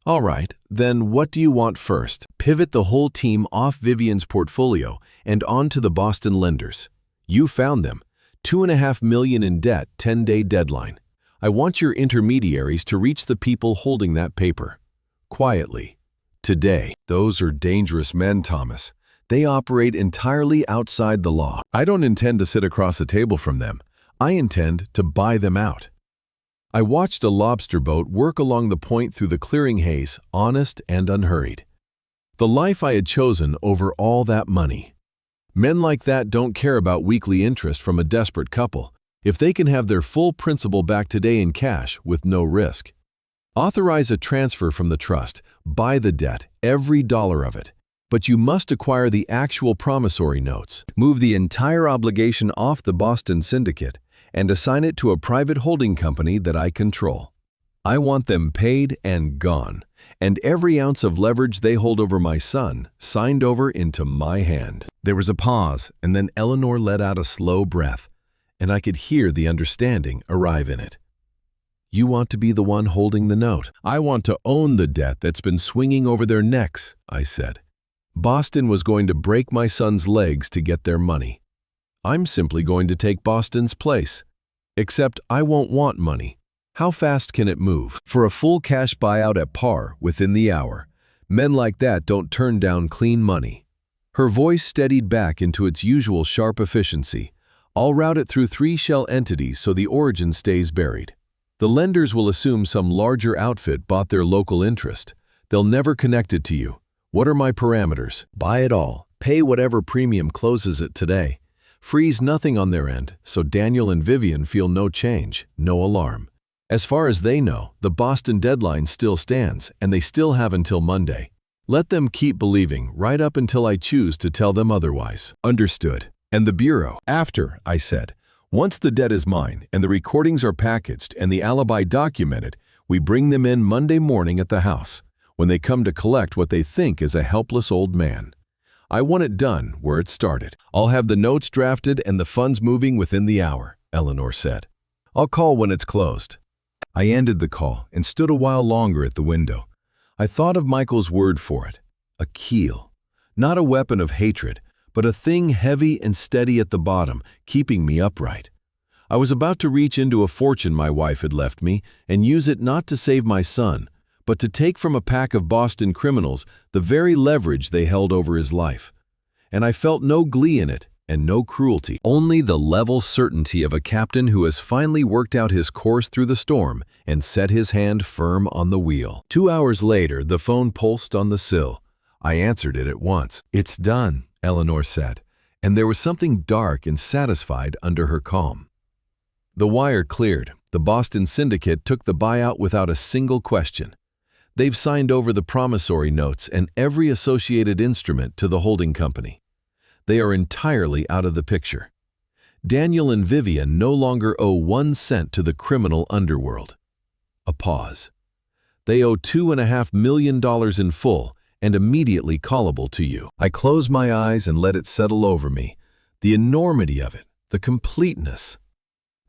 All right, then what do you want first? Pivot the whole team off Vivian's portfolio and onto the Boston lenders. You found them. $2.5 million in debt, 10-day deadline. I want your intermediaries to reach the people holding that paper. Quietly. Today. Those are dangerous men, Thomas. They operate entirely outside the law. I don't intend to sit across a table from them. I intend to buy them out. I watched a lobster boat work along the point through the clearing haze, honest and unhurried. The life I had chosen over all that money. Men like that don't care about weekly interest from a desperate couple if they can have their full principal back today in cash with no risk. Authorize a transfer from the trust, buy the debt, every dollar of it. But you must acquire the actual promissory notes. Move the entire obligation off the Boston syndicate and assign it to a private holding company that I control. I want them paid and gone, and every ounce of leverage they hold over my son signed over into my hand. There was a pause, and then Eleanor let out a slow breath, and I could hear the understanding arrive in it. You want to be the one holding the note. I want to own the debt that's been swinging over their necks, I said. Boston was going to break my son's legs to get their money. I'm simply going to take Boston's place. Except I won't want money. How fast can it move? For a full cash buyout at par within the hour. Men like that don't turn down clean money. Her voice steadied back into its usual sharp efficiency. I'll route it through 3 shell entities so the origin stays buried. The lenders will assume some larger outfit bought their local interest. They'll never connect it to you. What are my parameters? Buy it all. Pay whatever premium closes it today. Freeze nothing on their end, so Daniel and Vivian feel no change, no alarm. As far as they know, the Boston deadline still stands, and they still have until Monday. Let them keep believing right up until I choose to tell them otherwise. Understood. And the Bureau? After, I said. Once the debt is mine, and the recordings are packaged and the alibi documented, we bring them in Monday morning at the house, when they come to collect what they think is a helpless old man. I want it done where it started. I'll have the notes drafted and the funds moving within the hour, Eleanor said. I'll call when it's closed. I ended the call and stood a while longer at the window. I thought of Michael's word for it, a keel. Not a weapon of hatred, but a thing heavy and steady at the bottom, keeping me upright. I was about to reach into a fortune my wife had left me and use it not to save my son, but to take from a pack of Boston criminals the very leverage they held over his life. And I felt no glee in it and no cruelty, only the level certainty of a captain who has finally worked out his course through the storm and set his hand firm on the wheel. 2 hours later, the phone pulsed on the sill. I answered it at once. It's done, Eleanor said, and there was something dark and satisfied under her calm. The wire cleared. The Boston syndicate took the buyout without a single question. They've signed over the promissory notes and every associated instrument to the holding company. They are entirely out of the picture. Daniel and Vivian no longer owe 1 cent to the criminal underworld. A pause. They owe $2.5 million in full and immediately callable to you. I closed my eyes and let it settle over me. The enormity of it, the completeness.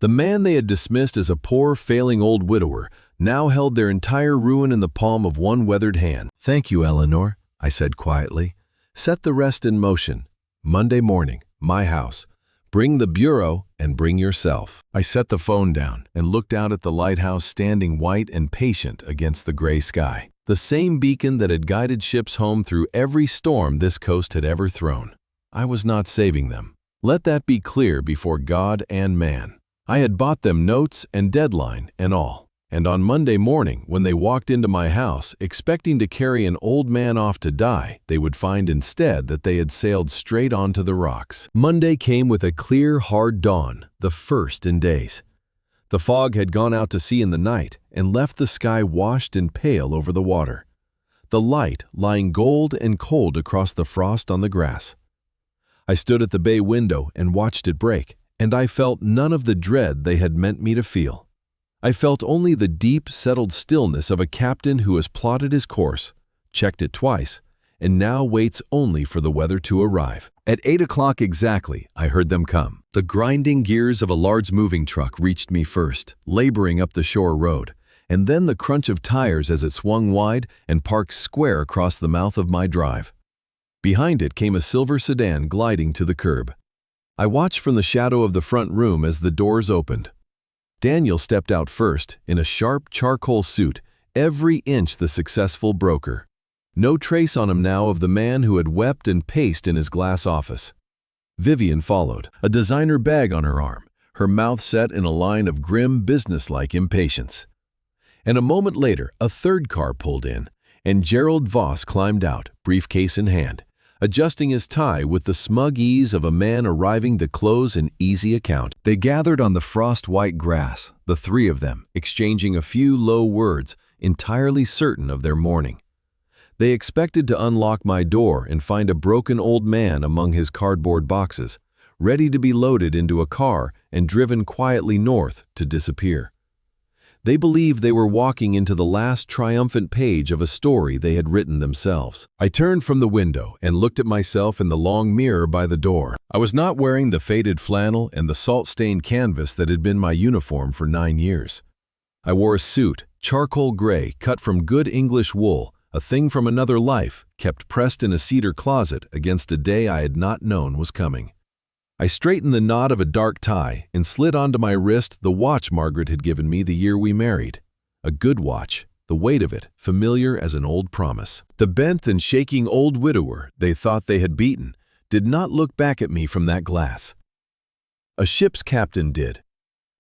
The man they had dismissed as a poor, failing old widower now held their entire ruin in the palm of one weathered hand. Thank you, Eleanor, I said quietly. Set the rest in motion. Monday morning, my house. Bring the Bureau and bring yourself. I set the phone down and looked out at the lighthouse standing white and patient against the gray sky. The same beacon that had guided ships home through every storm this coast had ever thrown. I was not saving them. Let that be clear before God and man. I had bought them notes and deadline and all. And on Monday morning, when they walked into my house, expecting to carry an old man off to die, they would find instead that they had sailed straight onto the rocks. Monday came with a clear, hard dawn, the first in days. The fog had gone out to sea in the night and left the sky washed and pale over the water, the light lying gold and cold across the frost on the grass. I stood at the bay window and watched it break, and I felt none of the dread they had meant me to feel. I felt only the deep, settled stillness of a captain who has plotted his course, checked it twice, and now waits only for the weather to arrive. At 8 o'clock exactly, I heard them come. The grinding gears of a large moving truck reached me first, laboring up the shore road, and then the crunch of tires as it swung wide and parked square across the mouth of my drive. Behind it came a silver sedan gliding to the curb. I watched from the shadow of the front room as the doors opened. Daniel stepped out first, in a sharp charcoal suit, every inch the successful broker. No trace on him now of the man who had wept and paced in his glass office. Vivian followed, a designer bag on her arm, her mouth set in a line of grim, businesslike impatience. And a moment later, a third car pulled in, and Gerald Voss climbed out, briefcase in hand, adjusting his tie with the smug ease of a man arriving to close an easy account. They gathered on the frost-white grass, the three of them, exchanging a few low words, entirely certain of their mourning. They expected to unlock my door and find a broken old man among his cardboard boxes, ready to be loaded into a car and driven quietly north to disappear. They believed they were walking into the last triumphant page of a story they had written themselves. I turned from the window and looked at myself in the long mirror by the door. I was not wearing the faded flannel and the salt-stained canvas that had been my uniform for 9 years. I wore a suit, charcoal gray, cut from good English wool, a thing from another life, kept pressed in a cedar closet against a day I had not known was coming. I straightened the knot of a dark tie and slid onto my wrist the watch Margaret had given me the year we married. A good watch, the weight of it familiar as an old promise. The bent and shaking old widower they thought they had beaten did not look back at me from that glass. A ship's captain did.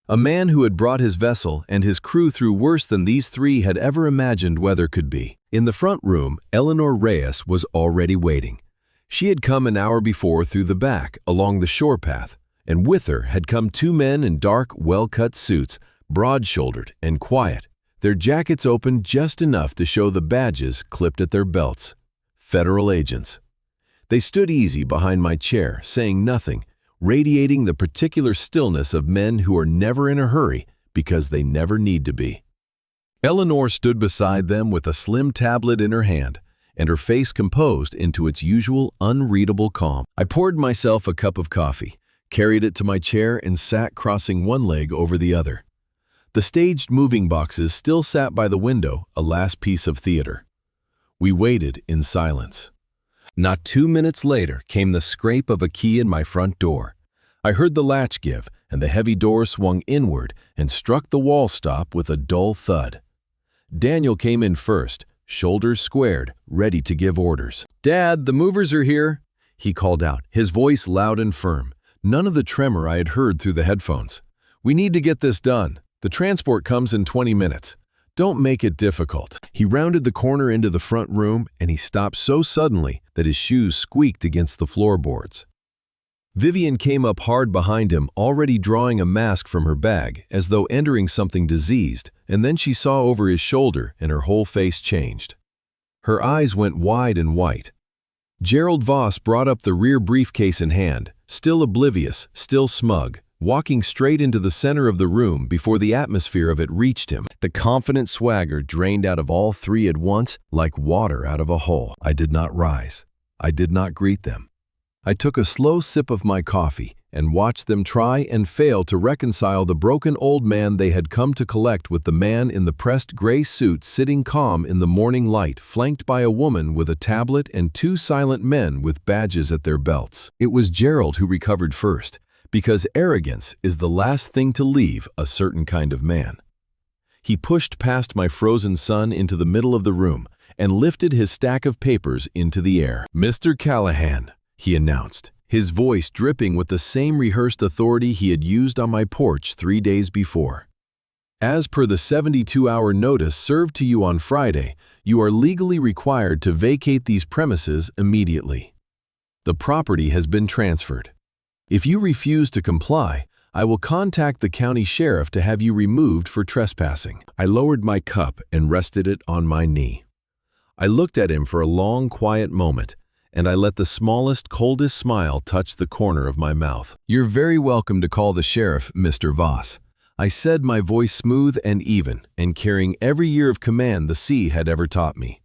A man who had brought his vessel and his crew through worse than these three had ever imagined weather could be. In the front room, Eleanor Reyes was already waiting. She had come an hour before through the back, along the shore path, and with her had come 2 men in dark, well-cut suits, broad-shouldered and quiet, their jackets open just enough to show the badges clipped at their belts. Federal agents. They stood easy behind my chair, saying nothing, radiating the particular stillness of men who are never in a hurry because they never need to be. Eleanor stood beside them with a slim tablet in her hand, and her face composed into its usual unreadable calm. I poured myself a cup of coffee, carried it to my chair, and sat crossing one leg over the other. The staged moving boxes still sat by the window, a last piece of theater. We waited in silence. Not 2 minutes later came the scrape of a key in my front door. I heard the latch give, and the heavy door swung inward and struck the wall stop with a dull thud. Daniel came in first, shoulders squared, ready to give orders. "Dad, the movers are here," he called out, his voice loud and firm, none of the tremor I had heard through the headphones. "We need to get this done. The transport comes in 20 minutes. Don't make it difficult." He rounded the corner into the front room, and he stopped so suddenly that his shoes squeaked against the floorboards. Vivian came up hard behind him, already drawing a mask from her bag, as though entering something diseased, and then she saw over his shoulder and her whole face changed. Her eyes went wide and white. Gerald Voss brought up the rear briefcase in hand, still oblivious, still smug, walking straight into the center of the room before the atmosphere of it reached him. The confident swagger drained out of all three at once like water out of a hole. I did not rise. I did not greet them. I took a slow sip of my coffee and watched them try and fail to reconcile the broken old man they had come to collect with the man in the pressed gray suit sitting calm in the morning light, flanked by a woman with a tablet and 2 silent men with badges at their belts. It was Gerald who recovered first, because arrogance is the last thing to leave a certain kind of man. He pushed past my frozen son into the middle of the room and lifted his stack of papers into the air. "Mr. Callahan," he announced, his voice dripping with the same rehearsed authority he had used on my porch 3 days before. "As per the 72-hour notice served to you on Friday, you are legally required to vacate these premises immediately. The property has been transferred. If you refuse to comply, I will contact the county sheriff to have you removed for trespassing." I lowered my cup and rested it on my knee. I looked at him for a long, quiet moment, and I let the smallest, coldest smile touch the corner of my mouth. "You're very welcome to call the sheriff, Mr. Voss," I said, my voice smooth and even, and carrying every year of command the sea had ever taught me.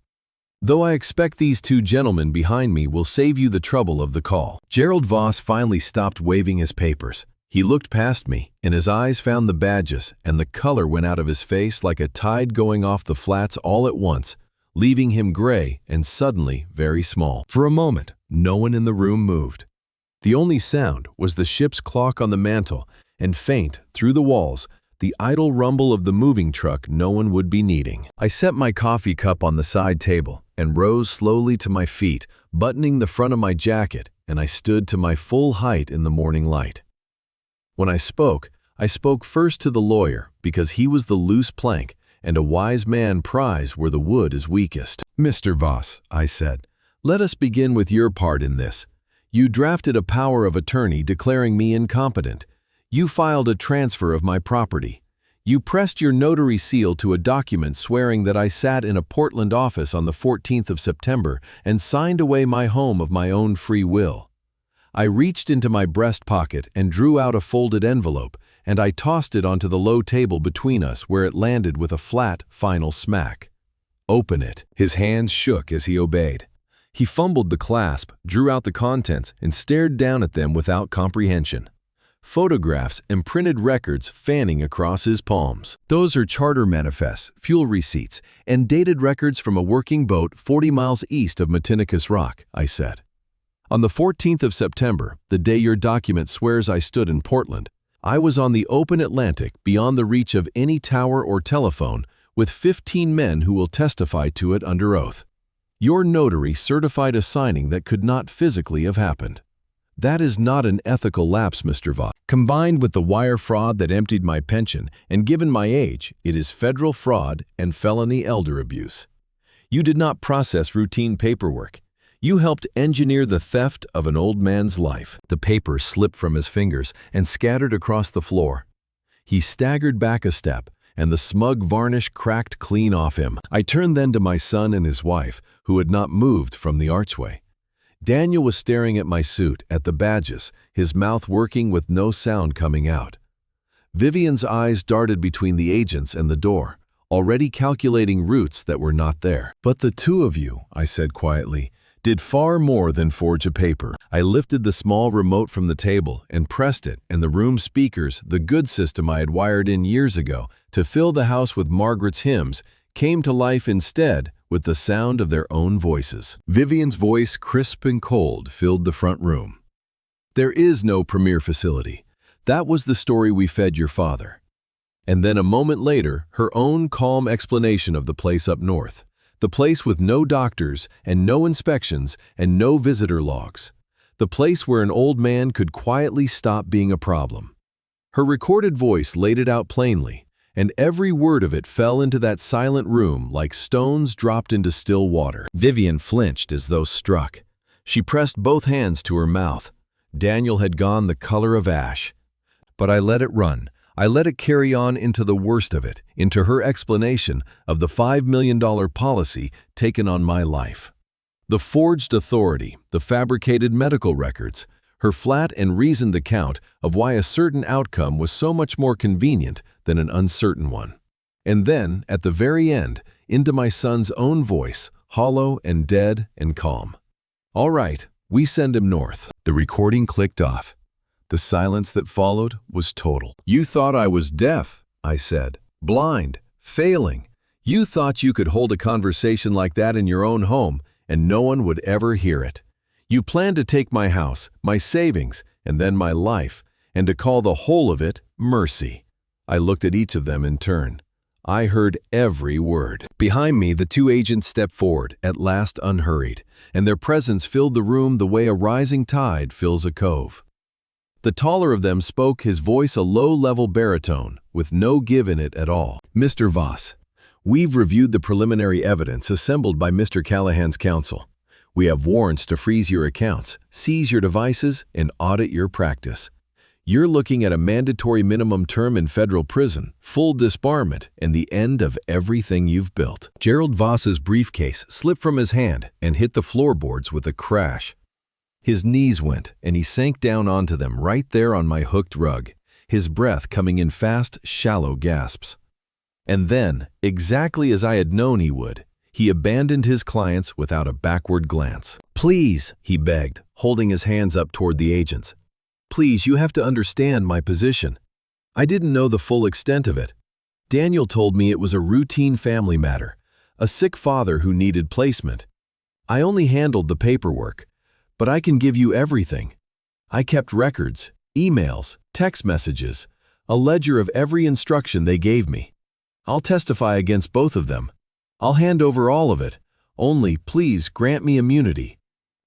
"Though I expect these 2 gentlemen behind me will save you the trouble of the call." Gerald Voss finally stopped waving his papers. He looked past me, and his eyes found the badges, and the color went out of his face like a tide going off the flats all at once, leaving him gray and suddenly very small. For a moment, no one in the room moved. The only sound was the ship's clock on the mantel, and faint, through the walls, the idle rumble of the moving truck no one would be needing. I set my coffee cup on the side table and rose slowly to my feet, buttoning the front of my jacket, and I stood to my full height in the morning light. When I spoke first to the lawyer because he was the loose plank, and a wise man pries where the wood is weakest. "Mr. Voss," I said, "let us begin with your part in this. You drafted a power of attorney declaring me incompetent. You filed a transfer of my property. You pressed your notary seal to a document swearing that I sat in a Portland office on the 14th of September and signed away my home of my own free will. I reached into my breast pocket and drew out a folded envelope, and I tossed it onto the low table between us where it landed with a flat, final smack. "Open it." His hands shook as he obeyed. He fumbled the clasp, drew out the contents, and stared down at them without comprehension. Photographs and printed records fanning across his palms. "Those are charter manifests, fuel receipts, and dated records from a working boat 40 miles east of Matinicus Rock," I said. "On the 14th of September, the day your document swears I stood in Portland, I was on the open Atlantic beyond the reach of any tower or telephone with 15 men who will testify to it under oath. Your notary certified a signing that could not physically have happened. That is not an ethical lapse, Mr. Voss. Combined with the wire fraud that emptied my pension, and given my age, it is federal fraud and felony elder abuse. You did not process routine paperwork. You helped engineer the theft of an old man's life." The paper slipped from his fingers and scattered across the floor. He staggered back a step, and the smug varnish cracked clean off him. I turned then to my son and his wife, who had not moved from the archway. Daniel was staring at my suit, at the badges, his mouth working with no sound coming out. Vivian's eyes darted between the agents and the door, already calculating routes that were not there. "But the two of you," I said quietly, "did far more than forge a paper." I lifted the small remote from the table and pressed it, and the room speakers, the good system I had wired in years ago to fill the house with Margaret's hymns, came to life instead with the sound of their own voices. Vivian's voice, crisp and cold, filled the front room. "There is no premier facility. That was the story we fed your father." And then a moment later, her own calm explanation of the place up north. The place with no doctors and no inspections and no visitor logs. The place where an old man could quietly stop being a problem. Her recorded voice laid it out plainly, and every word of it fell into that silent room like stones dropped into still water. Vivian flinched as though struck. She pressed both hands to her mouth. Daniel had gone the color of ash. But I let it run. I let it carry on into the worst of it, into her explanation of the $5 million policy taken on my life. The forged authority, the fabricated medical records, her flat and reasoned account of why a certain outcome was so much more convenient than an uncertain one. And then, at the very end, into my son's own voice, hollow and dead and calm. "All right, we send him north." The recording clicked off. The silence that followed was total. "You thought I was deaf," I said. "Blind, failing. You thought you could hold a conversation like that in your own home and no one would ever hear it. You planned to take my house, my savings, and then my life, and to call the whole of it mercy." I looked at each of them in turn. I heard every word. Behind me, the two agents stepped forward, at last unhurried, and their presence filled the room the way a rising tide fills a cove. The taller of them spoke, his voice a low-level baritone, with no give in it at all. "Mr. Voss, we've reviewed the preliminary evidence assembled by Mr. Callahan's counsel. We have warrants to freeze your accounts, seize your devices, and audit your practice. You're looking at a mandatory minimum term in federal prison, full disbarment, and the end of everything you've built." Gerald Voss's briefcase slipped from his hand and hit the floorboards with a crash. His knees went, and he sank down onto them right there on my hooked rug, his breath coming in fast, shallow gasps. And then, exactly as I had known he would, he abandoned his clients without a backward glance. "Please," he begged, holding his hands up toward the agents. "Please, you have to understand my position. I didn't know the full extent of it. Daniel told me it was a routine family matter, a sick father who needed placement. I only handled the paperwork. But I can give you everything. I kept records, emails, text messages, a ledger of every instruction they gave me. I'll testify against both of them. I'll hand over all of it. Only, please grant me immunity.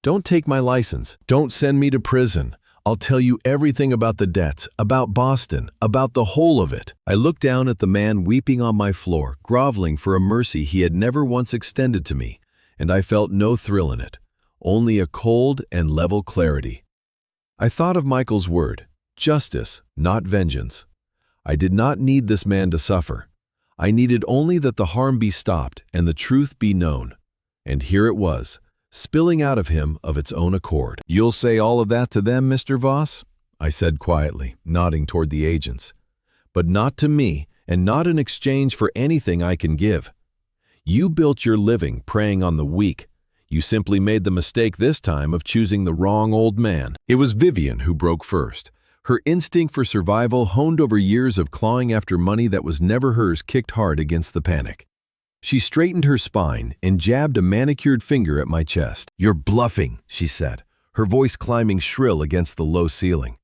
Don't take my license. Don't send me to prison. I'll tell you everything about the debts, about Boston, about the whole of it." I looked down at the man weeping on my floor, groveling for a mercy he had never once extended to me, and I felt no thrill in it. Only a cold and level clarity. I thought of Michael's word, justice, not vengeance. I did not need this man to suffer. I needed only that the harm be stopped and the truth be known. And here it was, spilling out of him of its own accord. "You'll say all of that to them, Mr. Voss?" I said quietly, nodding toward the agents. but not to me and not in exchange for anything I can give. You built your living preying on the weak. You simply made the mistake this time of choosing the wrong old man." It was Vivian who broke first. Her instinct for survival, honed over years of clawing after money that was never hers, kicked hard against the panic. She straightened her spine and jabbed a manicured finger at my chest. "You're bluffing," she said, her voice climbing shrill against the low ceiling.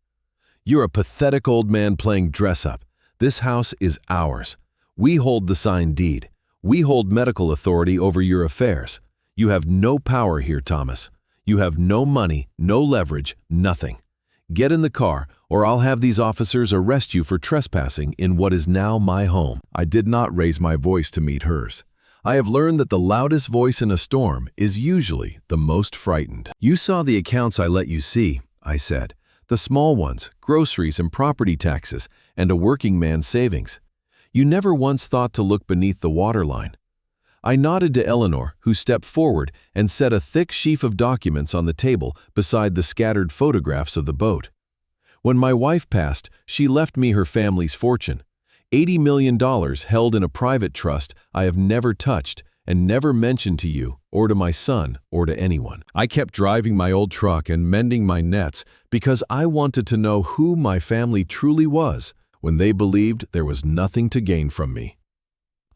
"You're a pathetic old man playing dress-up. This house is ours. We hold the signed deed. We hold medical authority over your affairs. You have no power here, Thomas. You have no money, no leverage, nothing. Get in the car, or I'll have these officers arrest you for trespassing in what is now my home." I did not raise my voice to meet hers. I have learned that the loudest voice in a storm is usually the most frightened. "You saw the accounts I let you see," I said. "The small ones, groceries and property taxes, and a working man's savings. You never once thought to look beneath the waterline." I nodded to Eleanor, who stepped forward and set a thick sheaf of documents on the table beside the scattered photographs of the boat. "When my wife passed, she left me her family's fortune. $80 million held in a private trust I have never touched and never mentioned to you or to my son or to anyone. I kept driving my old truck and mending my nets because I wanted to know who my family truly was when they believed there was nothing to gain from me."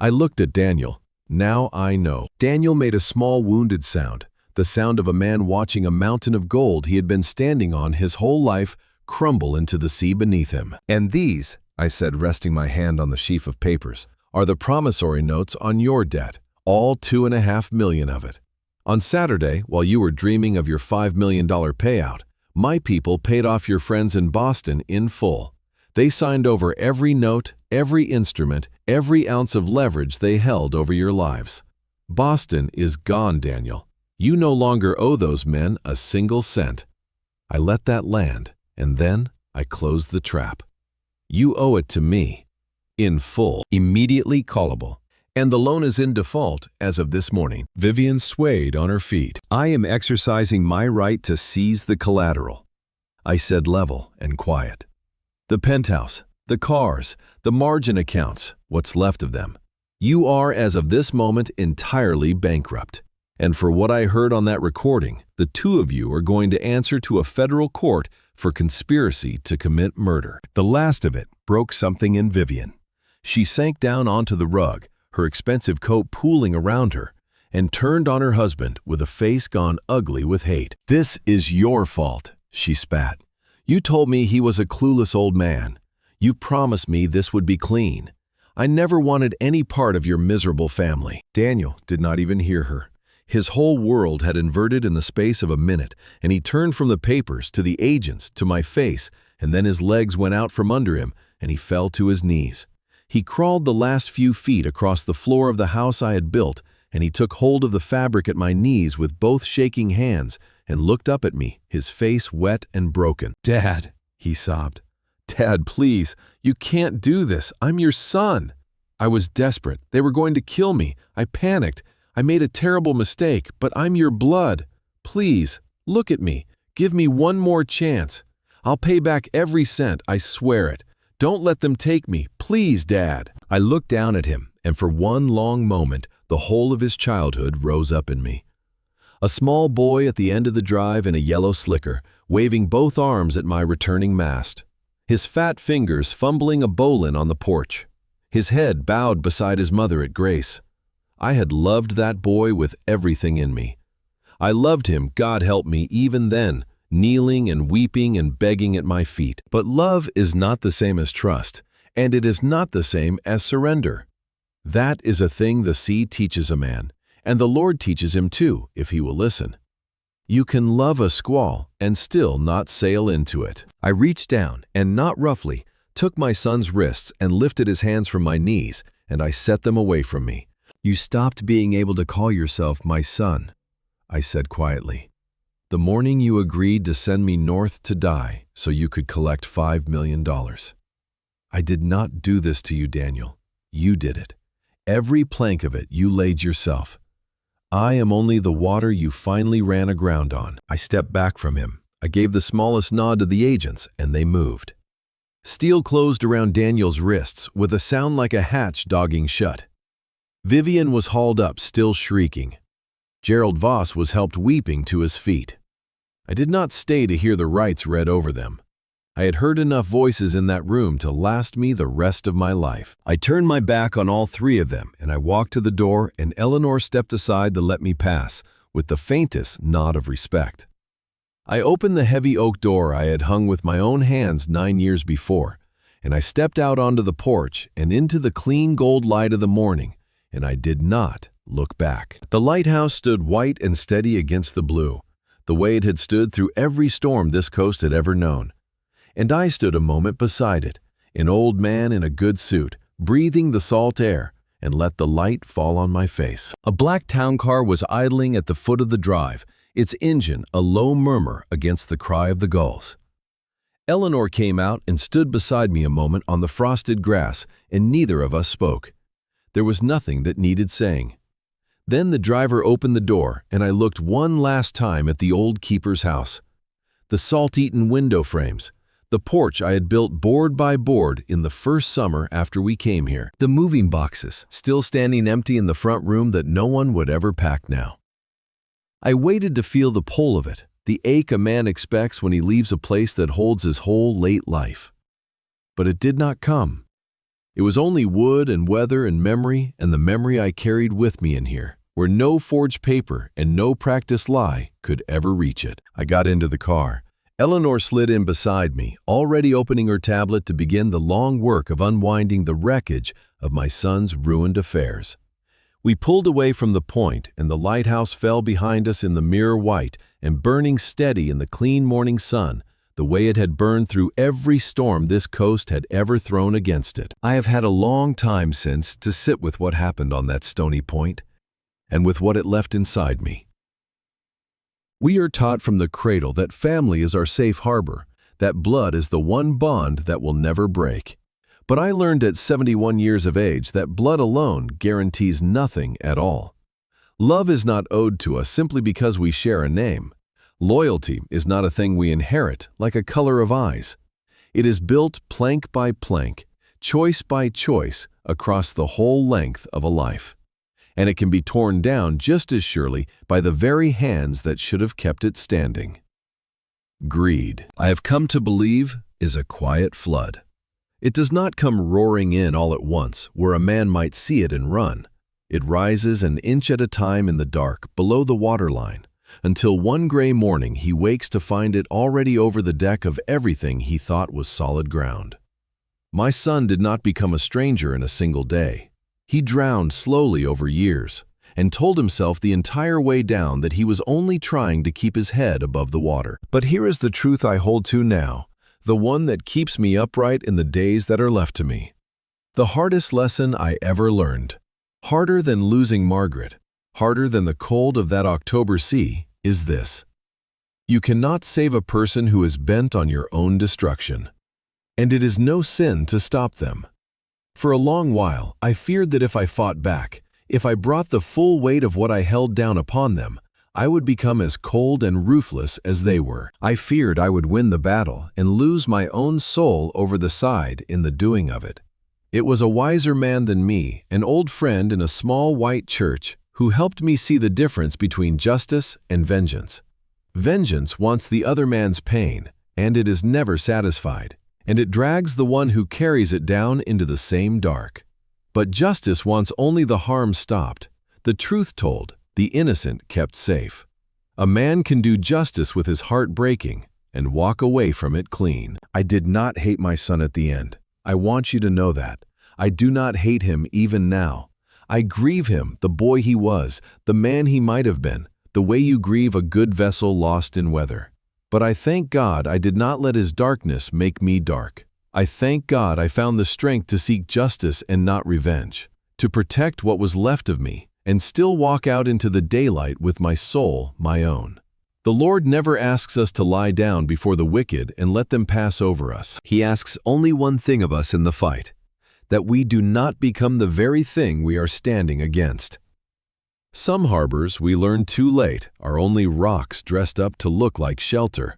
I looked at Daniel. Now I know. Daniel made a small wounded sound, the sound of a man watching a mountain of gold he had been standing on his whole life crumble into the sea beneath him. "And these," I said, resting my hand on the sheaf of papers, "are the promissory notes on your debt, all $2.5 million of it. On Saturday, while you were dreaming of your $5 million payout, my people paid off your friends in Boston in full. They signed over every note, every instrument, every ounce of leverage they held over your lives. Boston is gone, Daniel. You no longer owe those men a single cent." I let that land, and then I closed the trap. You owe it to me, in full, immediately callable. And the loan is in default as of this morning. Vivian swayed on her feet. "I am exercising my right to seize the collateral," I said, level and quiet. "The penthouse, the cars, the margin accounts, what's left of them. You are, as of this moment, entirely bankrupt. And for what I heard on that recording, the two of you are going to answer to a federal court for conspiracy to commit murder." The last of it broke something in Vivian. She sank down onto the rug, her expensive coat pooling around her, and turned on her husband with a face gone ugly with hate. "This is your fault," she spat. "You told me he was a clueless old man. You promised me this would be clean. I never wanted any part of your miserable family." Daniel did not even hear her. His whole world had inverted in the space of a minute, and he turned from the papers to the agents to my face, and then his legs went out from under him, and he fell to his knees. He crawled the last few feet across the floor of the house I had built, and he took hold of the fabric at my knees with both shaking hands and looked up at me, his face wet and broken. "Dad," he sobbed. "Dad, please, you can't do this. I'm your son." I was desperate. They were going to kill me. I panicked. I made a terrible mistake, but I'm your blood. Please, look at me. Give me one more chance. I'll pay back every cent, I swear it. Don't let them take me. Please, Dad. I looked down at him, and for one long moment, the whole of his childhood rose up in me. A small boy at the end of the drive in a yellow slicker, waving both arms at my returning mast. His fat fingers fumbling a bowline on the porch. His head bowed beside his mother at grace. I had loved that boy with everything in me. I loved him, God help me, even then, kneeling and weeping and begging at my feet. But love is not the same as trust, and it is not the same as surrender. That is a thing the sea teaches a man, and the Lord teaches him too, if he will listen. You can love a squall and still not sail into it. I reached down and, not roughly, took my son's wrists and lifted his hands from my knees, and I set them away from me. "You stopped being able to call yourself my son," I said quietly. "The morning you agreed to send me north to die so you could collect $5 million. I did not do this to you, Daniel. You did it. Every plank of it you laid yourself. I am only the water you finally ran aground on." I stepped back from him. I gave the smallest nod to the agents, and they moved. Steel closed around Daniel's wrists with a sound like a hatch dogging shut. Vivian was hauled up, still shrieking. Gerald Voss was helped weeping to his feet. I did not stay to hear the rites read over them. I had heard enough voices in that room to last me the rest of my life. I turned my back on all three of them, and I walked to the door, and Eleanor stepped aside to let me pass, with the faintest nod of respect. I opened the heavy oak door I had hung with my own hands 9 years before, and I stepped out onto the porch and into the clean gold light of the morning, and I did not look back. The lighthouse stood white and steady against the blue, the way it had stood through every storm this coast had ever known. And I stood a moment beside it, an old man in a good suit, breathing the salt air, and let the light fall on my face. A black town car was idling at the foot of the drive, its engine a low murmur against the cry of the gulls. Eleanor came out and stood beside me a moment on the frosted grass, and neither of us spoke. There was nothing that needed saying. Then the driver opened the door, and I looked one last time at the old keeper's house. The salt-eaten window frames, the porch I had built board by board in the first summer after we came here, the moving boxes still standing empty in the front room that no one would ever pack now. I waited to feel the pull of it, the ache a man expects when he leaves a place that holds his whole late life. But it did not come. It was only wood and weather and memory, and the memory I carried with me in here, where no forged paper and no practiced lie could ever reach it. I got into the car. Eleanor slid in beside me, already opening her tablet to begin the long work of unwinding the wreckage of my son's ruined affairs. We pulled away from the point, and the lighthouse fell behind us in the mirror white and burning steady in the clean morning sun, the way it had burned through every storm this coast had ever thrown against it. I have had a long time since to sit with what happened on that stony point, and with what it left inside me. We are taught from the cradle that family is our safe harbor, that blood is the one bond that will never break. But I learned at 71 years of age that blood alone guarantees nothing at all. Love is not owed to us simply because we share a name. Loyalty is not a thing we inherit like a color of eyes. It is built plank by plank, choice by choice, across the whole length of a life. And it can be torn down just as surely by the very hands that should have kept it standing. Greed, I have come to believe, is a quiet flood. It does not come roaring in all at once, where a man might see it and run. It rises an inch at a time in the dark, below the waterline, until one gray morning he wakes to find it already over the deck of everything he thought was solid ground. My son did not become a stranger in a single day. He drowned slowly over years, and told himself the entire way down that he was only trying to keep his head above the water. But here is the truth I hold to now, the one that keeps me upright in the days that are left to me. The hardest lesson I ever learned, harder than losing Margaret, harder than the cold of that October sea, is this. You cannot save a person who is bent on your own destruction, and it is no sin to stop them. For a long while, I feared that if I fought back, if I brought the full weight of what I held down upon them, I would become as cold and ruthless as they were. I feared I would win the battle and lose my own soul over the side in the doing of it. It was a wiser man than me, an old friend in a small white church, who helped me see the difference between justice and vengeance. Vengeance wants the other man's pain, and it is never satisfied, and it drags the one who carries it down into the same dark. But justice wants only the harm stopped, the truth told, the innocent kept safe. A man can do justice with his heart breaking and walk away from it clean. I did not hate my son at the end. I want you to know that. I do not hate him even now. I grieve him, the boy he was, the man he might have been, the way you grieve a good vessel lost in weather. But I thank God I did not let his darkness make me dark. I thank God I found the strength to seek justice and not revenge, to protect what was left of me, and still walk out into the daylight with my soul my own. The Lord never asks us to lie down before the wicked and let them pass over us. He asks only one thing of us in the fight, that we do not become the very thing we are standing against. Some harbors, we learn too late, are only rocks dressed up to look like shelter.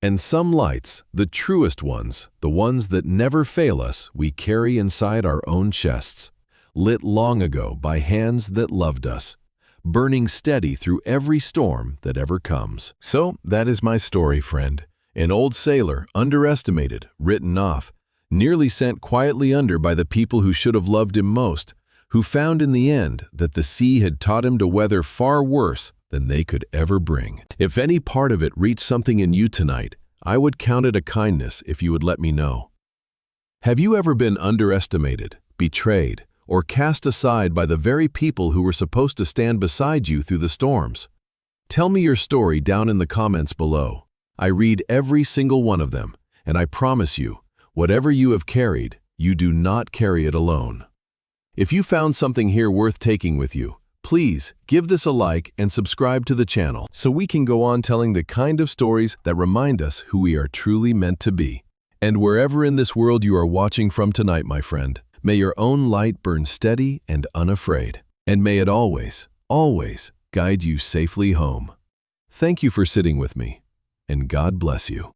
And some lights, the truest ones, the ones that never fail us, we carry inside our own chests, lit long ago by hands that loved us, burning steady through every storm that ever comes. So that is my story, friend. An old sailor, underestimated, written off, nearly sent quietly under by the people who should have loved him most, who found in the end that the sea had taught him to weather far worse than they could ever bring. If any part of it reached something in you tonight, I would count it a kindness if you would let me know. Have you ever been underestimated, betrayed, or cast aside by the very people who were supposed to stand beside you through the storms? Tell me your story down in the comments below. I read every single one of them, and I promise you, whatever you have carried, you do not carry it alone. If you found something here worth taking with you, please give this a like and subscribe to the channel so we can go on telling the kind of stories that remind us who we are truly meant to be. And wherever in this world you are watching from tonight, my friend, may your own light burn steady and unafraid. And may it always, always guide you safely home. Thank you for sitting with me, and God bless you.